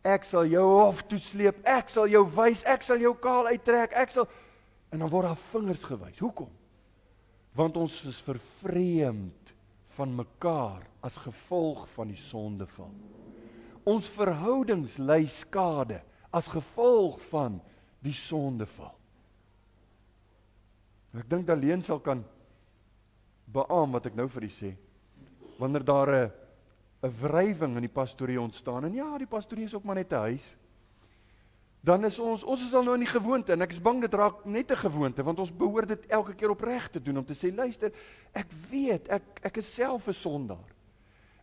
ek sal jou hof toe sleep, ek sal jou wys, ek sal jou kaal uittrek, en dan word daar vingers gewys. Hoekom? Want ons is vervreemd van mekaar as gevolg van die sondeval. Ons verhoudings ly skade as gevolg van die sondeval. Ek dink Daleen sal kan beamoen wat ek nou vir u sê. Wanneer daar 'n wrywing in die pastorie ontstaan, en ja, die pastorie is ook maar net 'n huis, dan is ons is al nou in die gewoonte, en ek is bang dit raak net 'n gewoonte, want ons behoort dit elke keer opreg te doen, om te sê, luister, ek weet, ek is self 'n sondaar.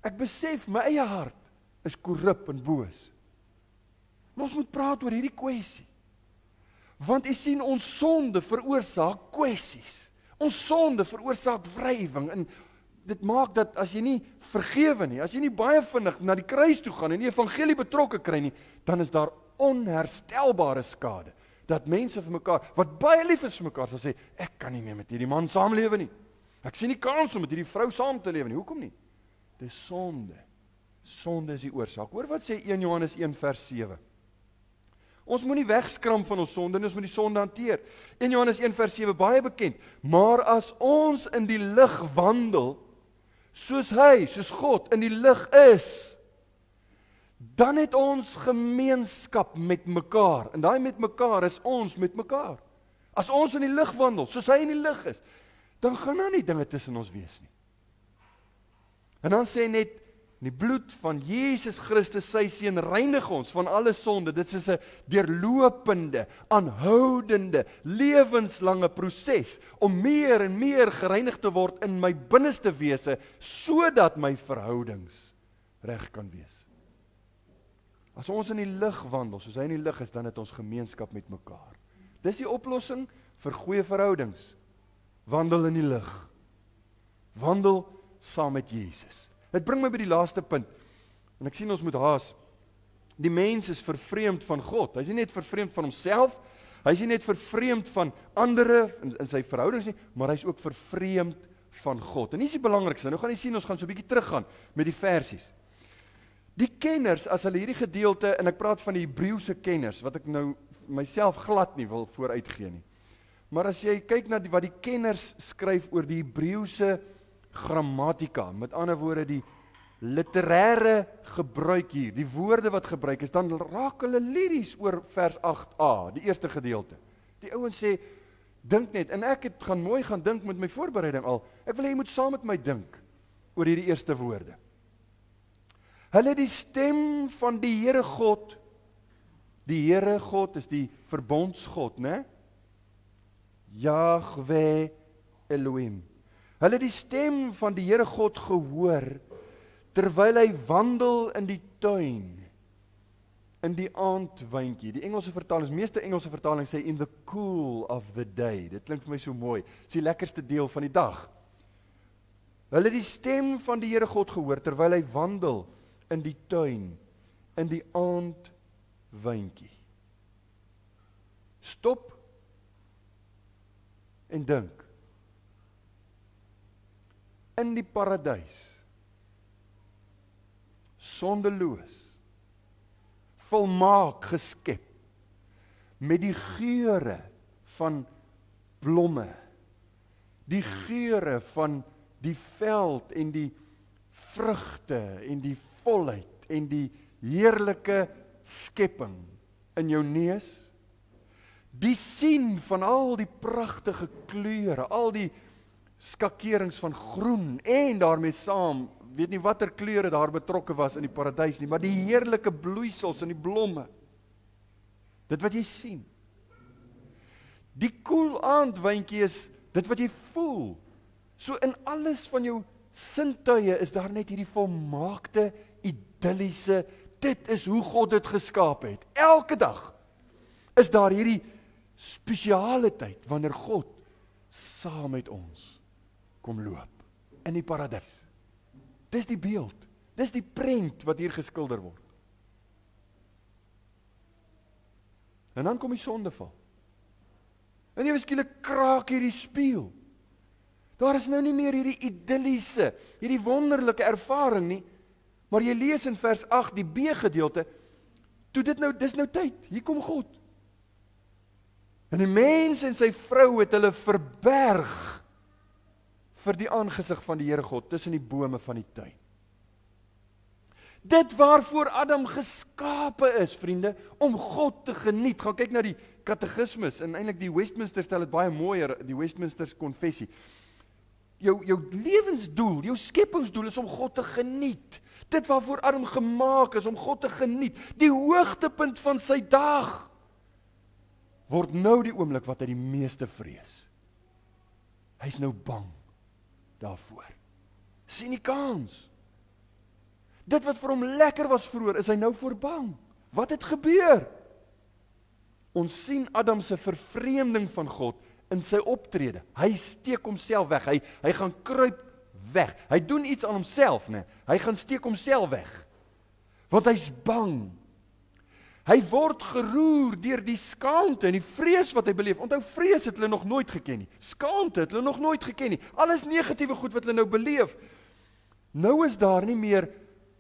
Ek besef, my eie hart is korrup en boos. Maar ons moet praat oor hierdie kwessie. Want u sien, ons sonde veroorsaak kwessies. Ons sonde veroorsaak wrywing, en dit maak dat as jy nie vergewe nie, as jy nie baie vinnig na die kruis toe gaan en die evangelie betrokke kry nie, dan is daar onherstelbare skade. Dat mense vir mekaar, wat baie lief is vir mekaar, sal sê, ek kan nie meer met hierdie man saamlewe nie. Ek sien nie kans om met hierdie vrou saam te lewe nie. Hoekom nie? Dis sonde. Sonde is die oorsaak. Hoor wat sê 1 Johannes 1 vers 7. Ons moet nie wegskram van ons sonde, en ons moet die sonde hanteer. 1 Johannes 1 vers 7, baie bekend. Maar as ons in die lig wandel, soos hy, soos God in die lig is, dan het ons gemeenskap met mekaar. En daai met mekaar is ons met mekaar. As ons in die lig wandel, soos hy in die lig is, dan gaan daar nie dinge tussen ons wees nie. En dan sê net, die bloed van Jesus Christus, sy seun, reinig ons van alle sonde. Dit is 'n deurlopende, aanhoudende, lewenslange proses, om meer en meer gereinig te word in my binneste wese, sodat my verhoudings reg kan wees. As ons in die lig wandel, soos hy in die lig is, dan het ons gemeenskap met mekaar. Dis die oplossing vir goeie verhoudings. Wandel in die lig. Wandel saam met Jesus. Dit bring my by die laaste punt, en ek sien ons moet haas. Die mens is vervreemd van God. Hy is nie net vervreemd van homself, hy is nie net vervreemd van ander in sy verhoudings nie, maar hy is ook vervreemd van God. En hier is die belangrikste, nou gaan jy sien, ons gaan so 'n bietjie teruggaan met die versies. Die kenners, as hulle hierdie gedeelte, en ek praat van die Hebreëse kenners, wat ek nou myself glad nie wil vooruitgee nie, maar as jy kyk na wat die kenners skryf oor die Hebreëse grammatika, met ander woorde die literêre gebruik hier, die woorde wat gebruik is, dan raak hulle liries oor vers 8a, die eerste gedeelte. Die ouens sê, dink net, en ek het mooi gaan dink met my voorbereiding al, ek wil hê jy moet saam met my dink oor hierdie eerste woorde. Hulle die stem van die Here God, die Here God is die verbondsgod, né? Yahweh Elohim. Hulle die stem van die Here God gehoor, terwyl hy wandel in die tuin, in die aandwyntjie. Die Engelse vertalings, meeste Engelse vertalings sê in the cool of the day. Dit klink vir my so mooi. Dis die lekkerste deel van die dag. Hulle het die stem van die Here God gehoor terwyl hy wandel in die tuin, in die aandwyntjie. Stop en dink. In die paradys, sondeloos, volmaak geskep, met die geure van blomme, die geure van die veld en die vrugte en die volheid en die heerlike skepping in jou neus, die sien van al die pragtige kleure, al die skakerings van groen en daarmee saam, weet nie watter kleure daar betrokke was in die paradys nie, maar die heerlike bloeisels en die blomme. Dit wat jy sien. Die koel aandwyntjie is dit wat jy voel. So in alles van jou sintuie is daar net hierdie volmaakte, idilliese, dit is hoe God dit geskaap het. Elke dag is daar hierdie spesiale tyd wanneer God saam met ons kom loop in die paradys. Dis die beeld, dis die prent wat hier geskilder word. En dan kom die sondeval. En ewe skielik kraak hierdie spieël. Daar is nou nie meer hierdie idilliese, hierdie wonderlike ervaring nie, maar jy lees in vers 8 die B-gedeelte, dis nou tyd, hier kom God. En die mens en sy vrou het hulle verberg vir die aangesig van die Here God tussen die bome van die tuin. Dit waarvoor Adam geskape is, vriende, om God te geniet. Gaan kyk na die katekismus en eintlik die Westminster stel dit baie mooier, die Westminster konfessie. Jou lewensdoel, jou skepingsdoel is om God te geniet. Dit waarvoor Adam gemaak is om God te geniet. Die hoogtepunt van sy dag word nou die oomblik wat hy die meeste vrees. Hy's nou bang daarvoor. Sien die kans. Dit wat vir hom lekker was vroeër, is hy nou voor bang. Wat het gebeur? Ons sien Adam se vervreemding van God in sy optrede. Hy steek homself weg. Hy gaan kruip weg. Hy doen iets aan homself, né? Hy gaan steek homself weg. Want hy's bang. Hy word geroer deur die skaamte en die vrees wat hy beleef. Onthou, vrees het hulle nog nooit geken nie. Skaamte het hulle nog nooit geken nie. Alles negatiewe goed wat hulle nou beleef. Nou is daar nie meer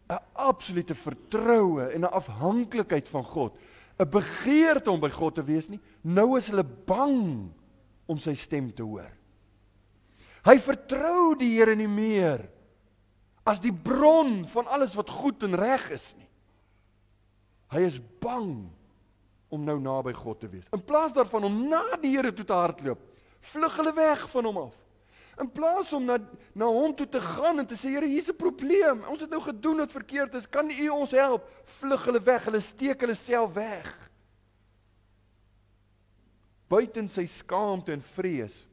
'n absolute vertroue en 'n afhanklikheid van God, 'n begeerte om by God te wees nie. Nou is hulle bang om sy stem te hoor. Hy vertrou die Here nie meer as die bron van alles wat goed en reg is nie. Hy is bang om nou naby God te wees. In plaas daarvan om na die Here toe te hardloop, vlug hulle weg van hom af. In plaas om na hom toe te gaan en te sê, Here, hier's 'n probleem. Ons het nou gedoen wat verkeerd is. Kan U ons help? Vlug hulle weg. Hulle steek hulle self weg. Buiten sy skaamte en vrees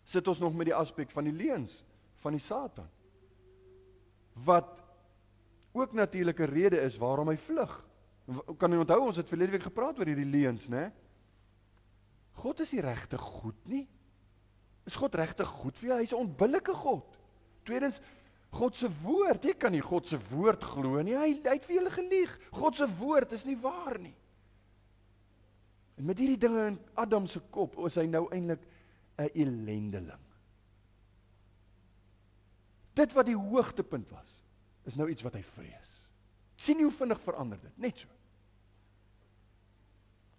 sit ons nog met die aspek van die leuns van die Satan. Wat ook natuurlik 'n rede is waarom hy vlug. Kan jy onthou, ons het verlede week gepraat oor hierdie leuns, né? God is nie regtig goed nie. Is God regtig goed vir jou? Hy's 'n onbillike God. Tweedens, God se woord, jy kan nie God se woord glo nie. Hy het vir julle gelieg. God se woord is nie waar nie. En met hierdie dinge in Adam se kop, is hy nou eintlik 'n ellendeling. Dit wat die hoogtepunt was, is nou iets wat hy vrees. Sien hoe vinnig verander dit, net so.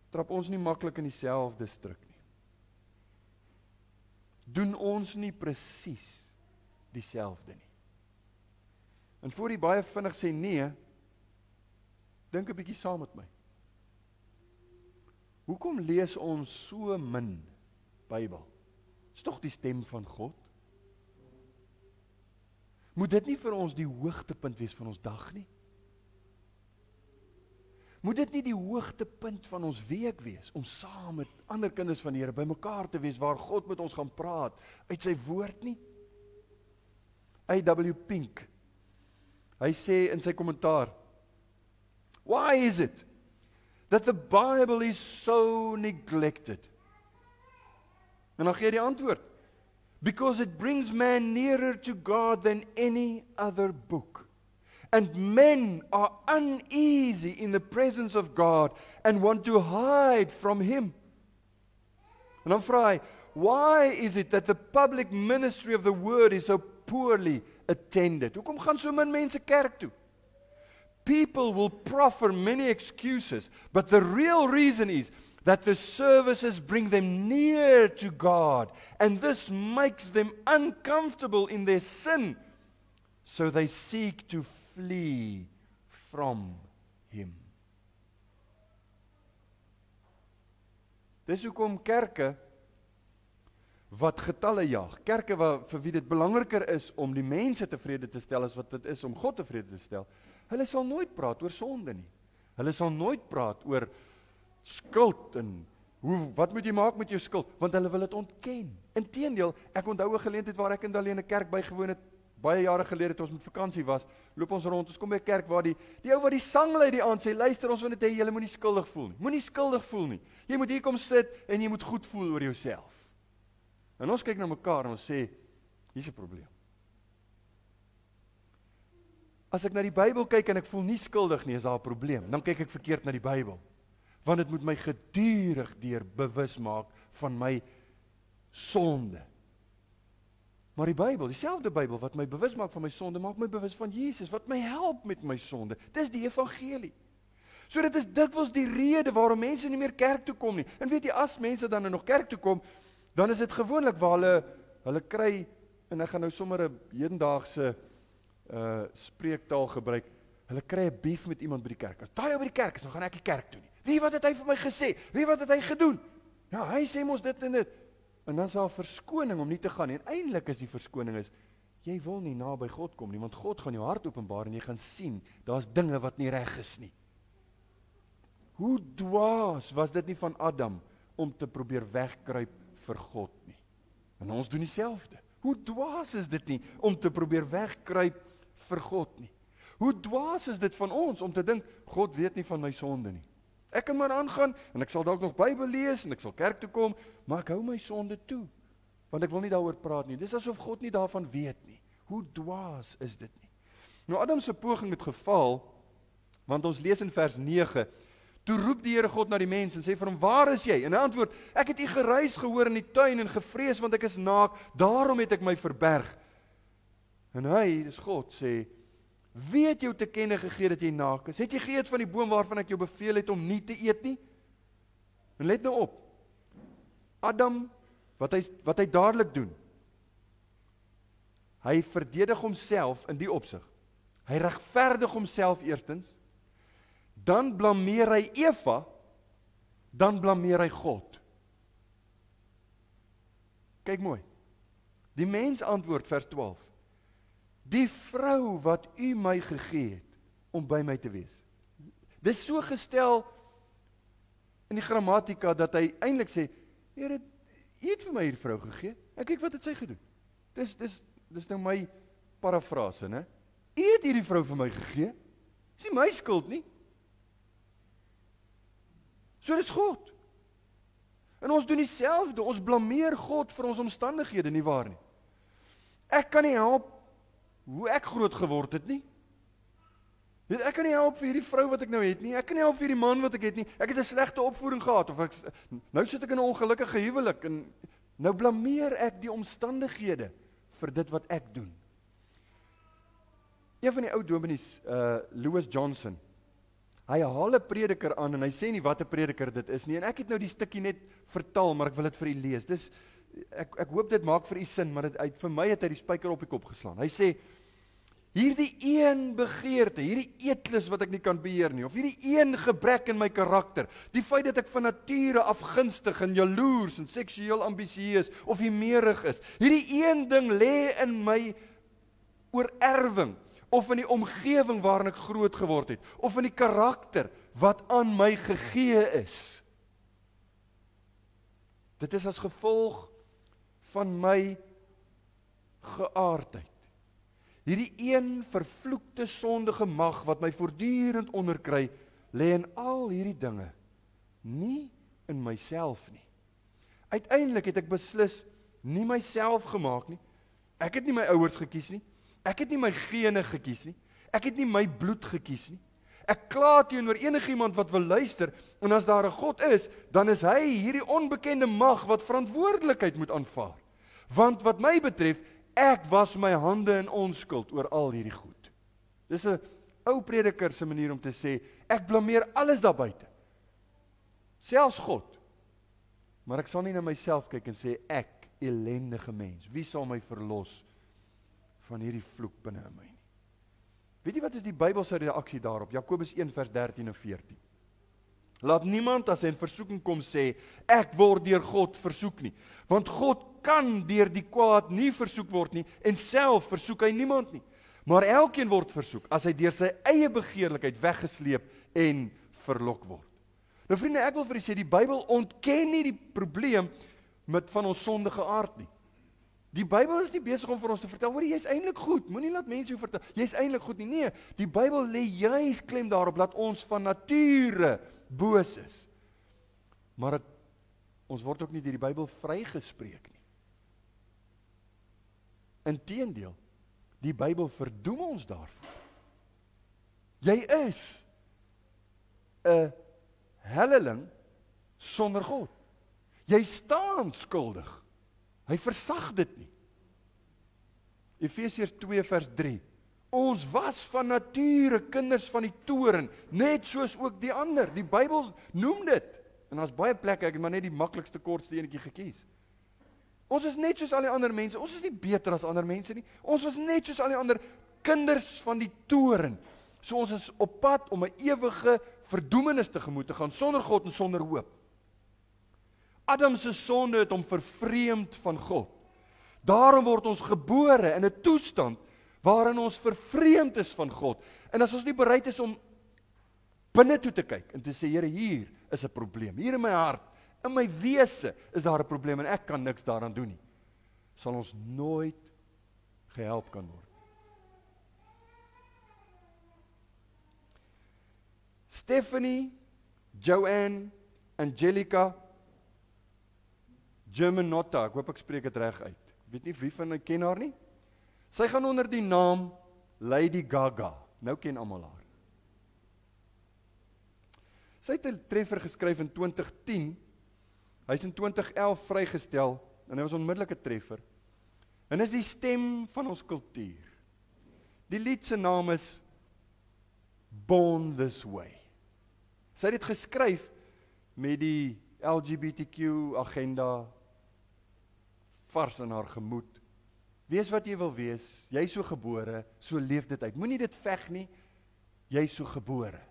Trap ons nie maklik in dieselfde struik nie. Doen ons nie presies dieselfde nie. En voor jy baie vinnig sê nee, dink 'n bietjie saam met my. Hoekom lees ons so min Bybel? Dis tog die stem van God. Moet dit nie vir ons die hoogtepunt wees van ons dag nie? Moet dit nie die hoogtepunt van ons week wees, om saam met ander kinders van die Here bymekaar te wees, waar God met ons gaan praat, uit sy woord nie? A.W. Pink Hy sê in sy kommentaar, why is it that the Bible is so neglected? En dan gee hy die antwoord, because it brings man nearer to God than any other book. And men are uneasy in the presence of God and want to hide from Him. En dan vra hy, why is it that the public ministry of the word is so poorly attended? Hoekom gaan so min mense kerk toe? People will proffer many excuses, but the real reason is that the services bring them near to God, and this makes them uncomfortable in their sin, so they seek to flee from Him. Dis hoekom kerke wat getalle jaag, kerke vir wie dit belangriker is om die mense tevrede te stel as wat dit is om God tevrede te stel, hulle sal nooit praat oor sonde nie. Hulle sal nooit praat oor skuld en wat moet jy maak met jou skuld, want hulle wil dit ontken. Inteendeel, ek onthou 'n geleentheid waar ek in Daleen 'n kerk bygewoon het, baie jare gelede toe ons met vakansie was, loop ons rond, ons kom by 'n kerk waar die ou wat die sang lei die aand sê, luister, ons wil net hê julle moenie skuldig voel nie. Moenie skuldig voel nie. Jy moet hier kom sit en jy moet goed voel oor jouself. En ons kyk na mekaar en ons sê, hier's 'n probleem. As ek na die Bybel kyk en ek voel nie skuldig nie, is daar 'n probleem. Dan kyk ek verkeerd na die Bybel. Want dit moet my gedurig deur bewus maak van my sonde. Maar die Bybel, dieselfde Bybel wat my bewus maak van my sonde, maak my bewus van Jesus, wat my help met my sonde. Dis die evangelie. So dit is dikwels die rede waarom mense nie meer kerk toe kom nie. En weet jy, as mense dan nog kerk toe kom, dan is dit gewoonlik waar hulle kry, en ek gaan nou sommer 'n hedendaagse spreektaal gebruik, hulle kry 'n beef met iemand by die kerk. As daai ou by die kerk is, dan gaan ek die kerk toe nie. Wie wat het hy vir my gesê? Wie wat het hy gedoen? Ja, hy sê mos dit en dit. En dan is daar 'n verskoning om nie te gaan nie. En eintlik is die verskoning is, jy wil nie naby God kom nie, want God gaan jou hart openbaar en jy gaan sien, daar's dinge wat nie reg is nie. Hoe dwaas was dit nie van Adam om te probeer wegkruip vir God nie? En ons doen dieselfde. Hoe dwaas is dit nie om te probeer wegkruip vir God nie? Hoe dwaas is dit van ons om te dink, God weet nie van my sonde nie. Ek kan maar aangaan en ek sal dalk nog Bybel lees en ek sal kerk toe kom, maar ek hou my sonde toe, want ek wil nie daaroor praat nie. Dis asof God nie daarvan weet nie. Hoe dwaas is dit nie? Nou Adam se poging het gefaal, want ons lees in vers 9, toe roep die Here God na die mens en sê vir hom, waar is jy? En hy antwoord, ek het u geruis gehoor in die tuin en gevrees want ek is naak, daarom het ek my verberg. En hy, dis God, sê, wie het jou te kenne gegee dat jy naak is? Het jy geëet van die boom waarvan ek jou beveel het om nie te eet nie? En let nou op, Adam, wat hy dadelik doen, hy verdedig homself in die opsig. Hy regverdig homself eerstens, dan blameer hy Eva, dan blameer hy God. Kyk mooi. Die mens antwoord vers 12. Die vrou wat u my gegee het om by my te wees. Dis so gestel in die grammatika dat hy eintlik sê, Here, u het vir my hierdie vrou gegee. En kyk wat het sy gedoen. Dis nou my parafrase, né? U het hierdie vrou vir my gegee. Dis nie my skuld nie. So dis God. En ons doen dieselfde, ons blameer God vir ons omstandighede, nie waar nie. Ek kan nie help hoe ek groot geword het nie. Ek kan nie help vir hierdie vrou wat ek nou het nie, ek kan nie help vir hierdie man wat ek het nie, ek het 'n slegte opvoeding gehad, of nou sit ek in 'n ongelukkige huwelik, en nou blameer ek die omstandighede vir dit wat ek doen. Een van die ou dominees, Louis Johnson, hy haal 'n prediker aan en hy sê nie wat 'n prediker dit is nie, en ek het nou die stukkie net vertaal, maar ek wil dit vir u lees. Dis, ek hoop dit maak vir u sin, maar vir my het hy die spyker op die kop geslaan. Hy sê, hierdie een begeerte, hierdie eetlus wat ek nie kan beheer nie, of hierdie een gebrek in my karakter, die feit dat ek van nature afgunstig en jaloers en seksueel ambisieus of humeurig is, hierdie een ding lê in my oorerwing, of in die omgewing waarin ek groot geword het, of in die karakter wat aan my gegee is. Dit is as gevolg van my geaardheid. Hierdie een vervloekte sondige mag wat my voortdurend onderkry, lê in al hierdie dinge, nie in myself nie. Uiteindelik het ek beslis nie myself gemaak nie. Ek het nie my ouers gekies nie. Ek het nie my gene gekies nie. Ek het nie my bloed gekies nie. Ek kla teenoor enigiemand wat wil luister, en as daar 'n God is, dan is hy hierdie onbekende mag wat verantwoordelikheid moet aanvaar. Want wat my betref, ek was my hande in onskuld oor al hierdie goed. Dis 'n ou prediker se manier om te sê, ek blameer alles daar buite. Selfs God. Maar ek sal nie na myself kyk en sê, ek, ellendige mens, wie sal my verlos van hierdie vloek binne in my nie? Weet jy wat is die Bybelse reaksie daarop? Jakobus 1 vers 13 en 14. Laat niemand as hy in versoeking kom sê, ek word deur God versoek nie. Want God kan deur die kwaad nie versoek word nie, en self versoek hy niemand nie. Maar elkeen word versoek, as hy deur sy eie begeerlikheid weggesleep en verlok word. Nou vriende, ek wil vir julle sê, die Bybel ontken nie die probleem van ons sondige aard nie. Die Bybel is nie besig om vir ons te vertel, hoor, jy is eintlik goed, moenie laat mense jou vertel, jy is eintlik goed nie. Nee, die Bybel lê juis klem daarop, dat ons van nature boos is. Maar ons word ook nie deur die Bybel vrygespreek nie. Inteendeel, die Bybel verdoem ons daarvoor. Jy is 'n helleling sonder God. Jy staan skuldig. Hy versag dit nie. Efesiërs 2 vers 3. Ons was van nature kinders van die toorn, net soos ook die ander. Die Bybel noem dit. En daar's baie plekke, ek het maar net die maklikste kortste enetjie gekies. Ons is net soos al die ander mense. Ons is nie beter as ander mense nie. Ons was net soos al die ander kinders van die toorn. So ons is op pad om 'n ewige verdoemenis tegemoet te gaan, sonder God en sonder hoop. Adam se sonde het hom vervreemd van God. Daarom word ons gebore in 'n toestand waarin ons vervreemd is van God. En as ons nie bereid is om binne toe te kyk en te sê, Here, hier is 'n probleem. Hier in my hart, in my wese is daar 'n probleem en ek kan niks daaraan doen nie, sal ons nooit gehelp kan word. Stephanie, Joanne, Angelica, Germanotta, ek hoop ek spreek dit reg uit. Ek weet nie wie van julle ken haar nie. Sy gaan onder die naam Lady Gaga. Nou ken almal haar. Sy het 'n treffer geskryf in 2010. Hy is in 2011 vrygestel en hy was onmiddellik 'n treffer. En is die stem van ons kultuur. Die lied se naam is Born This Way. Sy het dit geskryf met die LGBTQ agenda vars in haar gemoed. Wees wat jy wil wees, jy is so gebore, so leef dit uit. Moenie dit veg nie, jy is so gebore.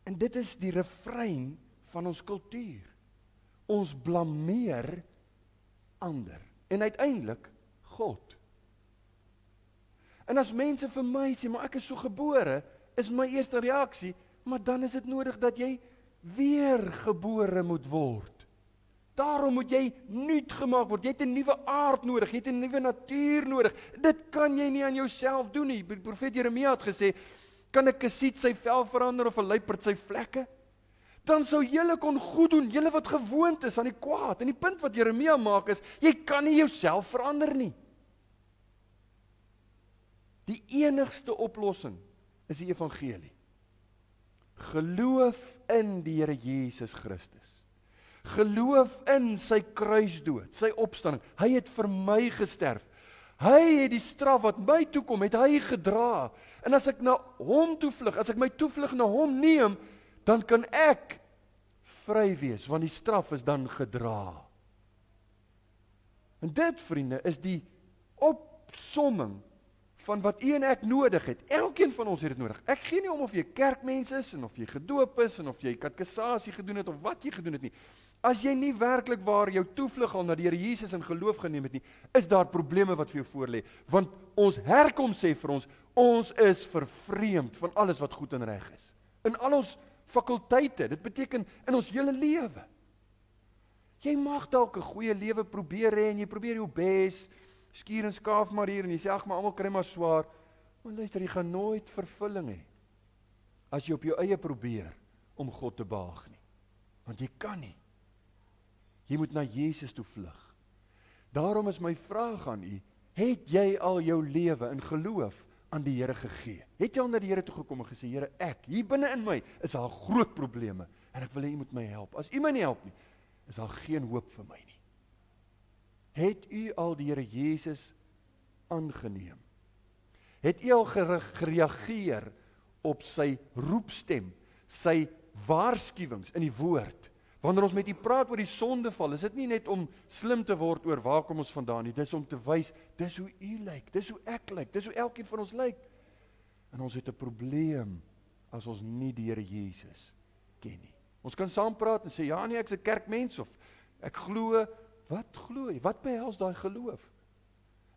En dit is die refrein van ons kultuur. Ons blameer ander en uiteindelik God. En as mense vir my sê, maar ek is so gebore, is my eerste reaksie, maar dan is dit nodig dat jy weer gebore moet word. Daarom moet jy nuut gemaak word. Jy het 'n nuwe aard nodig, jy het 'n nuwe natuur nodig. Dit kan jy nie aan jouself doen nie. Die profeet Jeremia het gesê, kan 'n kasiet sy vel verander of 'n luiperd sy vlekke? Dan sou julle kon goed doen, julle wat gewoond is aan die kwaad. En die punt wat Jeremia maak is, jy kan nie jouself verander nie. Die enigste oplossing is die evangelie. Geloof in die Here Jesus Christus. Geloof in sy kruisdood, sy opstanding. Hy het vir my gesterf. Hy het die straf wat my toekom, het hy gedra. En as ek na hom toevlug, as ek my toevlug na hom neem, dan kan ek vry wees, want die straf is dan gedra. En dit, vriende, is die opsomming van wat u en ek nodig het. Elkeen van ons het dit nodig. Ek gee nie om of jy kerkmens is, en of jy gedoop is, en of jy katekisasie gedoen het, of wat jy gedoen het nie. As jy nie werklik waar jou toevlug al na die Here Jesus in geloof geneem het nie, is daar probleme wat vir jou voorlê. Want ons herkom sê vir ons is vervreemd van alles wat goed en reg is. In al ons fakulteite, dit beteken in ons hele lewe. Jy mag dalk 'n goeie lewe probeer hê en jy probeer jou bes, skuur en skaaf maar hier, en jy sê, ag, maar almal kry maar swaar, maar luister, jy gaan nooit vervulling hê, as jy op jou eie probeer, om God te behaag nie, want jy kan nie, jy moet na Jesus toe vlug. Daarom is my vraag aan u, het jy al jou lewe in geloof aan die Here gegee? Het jy al na die Here toe gekom en gesê, Here, hier binne in my is daar groot probleme, en ek wil hê u moet my help. As u my nie help nie, is daar geen hoop vir my nie. Het u al die Here Jesus aangeneem? Het u al gereageer op sy roepstem, sy waarskuwings in die woord? Wanneer ons met u praat oor die sondeval, is dit nie net om slim te word oor waar kom ons vandaan nie, dis om te wys, dis hoe u lyk, dis hoe ek lyk, dis hoe elkeen van ons lyk. En ons het 'n probleem as ons nie die Here Jesus ken nie. Ons kan saam praat en sê, ja nee, ek's 'n kerkmens, of ek glo. Wat glo jy? Wat behels daai geloof?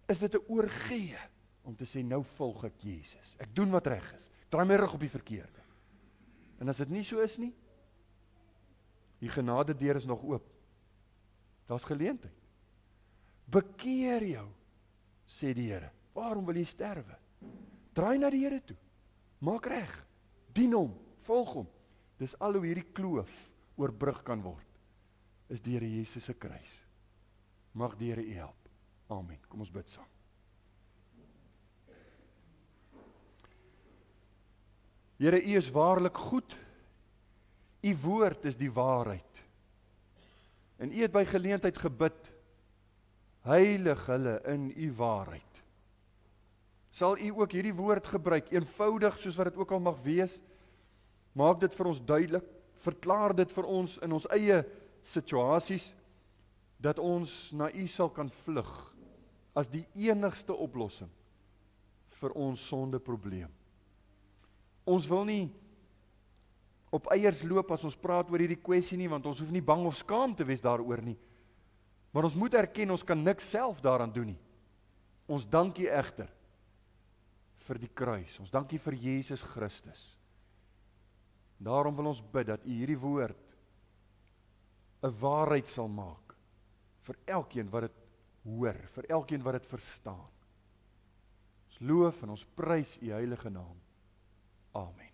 Is dit 'n oorgee om te sê, nou volg ek Jesus, ek doen wat reg is, ek draai my rug op die verkeerde? En as dit nie so is nie, die genade deur is nog oop. Daar's geleentheid. Bekeer jou, sê die Here. Waarom wil jy sterwe? Draai na die Here toe. Maak reg. Dien hom, volg hom. Dis al hoe hierdie kloof oorbrug kan word, is die Here Jesus se kruis. Mag die Here u help. Amen. Kom ons bid saam. Here, u is waarlik goed. U woord is die waarheid. En u het by geleentheid gebid, heilig hulle in u waarheid. Sal u ook hierdie woord gebruik, eenvoudig soos wat dit ook al mag wees, maak dit vir ons duidelik, verklaar dit vir ons in ons eie situasies, dat ons na u sal kan vlug, as die enigste oplossing vir ons sondeprobleem. Ons wil nie op eiers loop as ons praat oor hierdie kwessie nie, want ons hoef nie bang of skaam te wees daaroor nie. Maar ons moet erken, ons kan niks self daaraan doen nie. Ons dank u egter vir die kruis. Ons dank u vir Jesus Christus. Daarom wil ons bid dat u hierdie woord 'n waarheid sal maak vir elkeen wat dit hoor, vir elkeen wat dit verstaan. Ons loof en ons prys u heilige naam. Amen.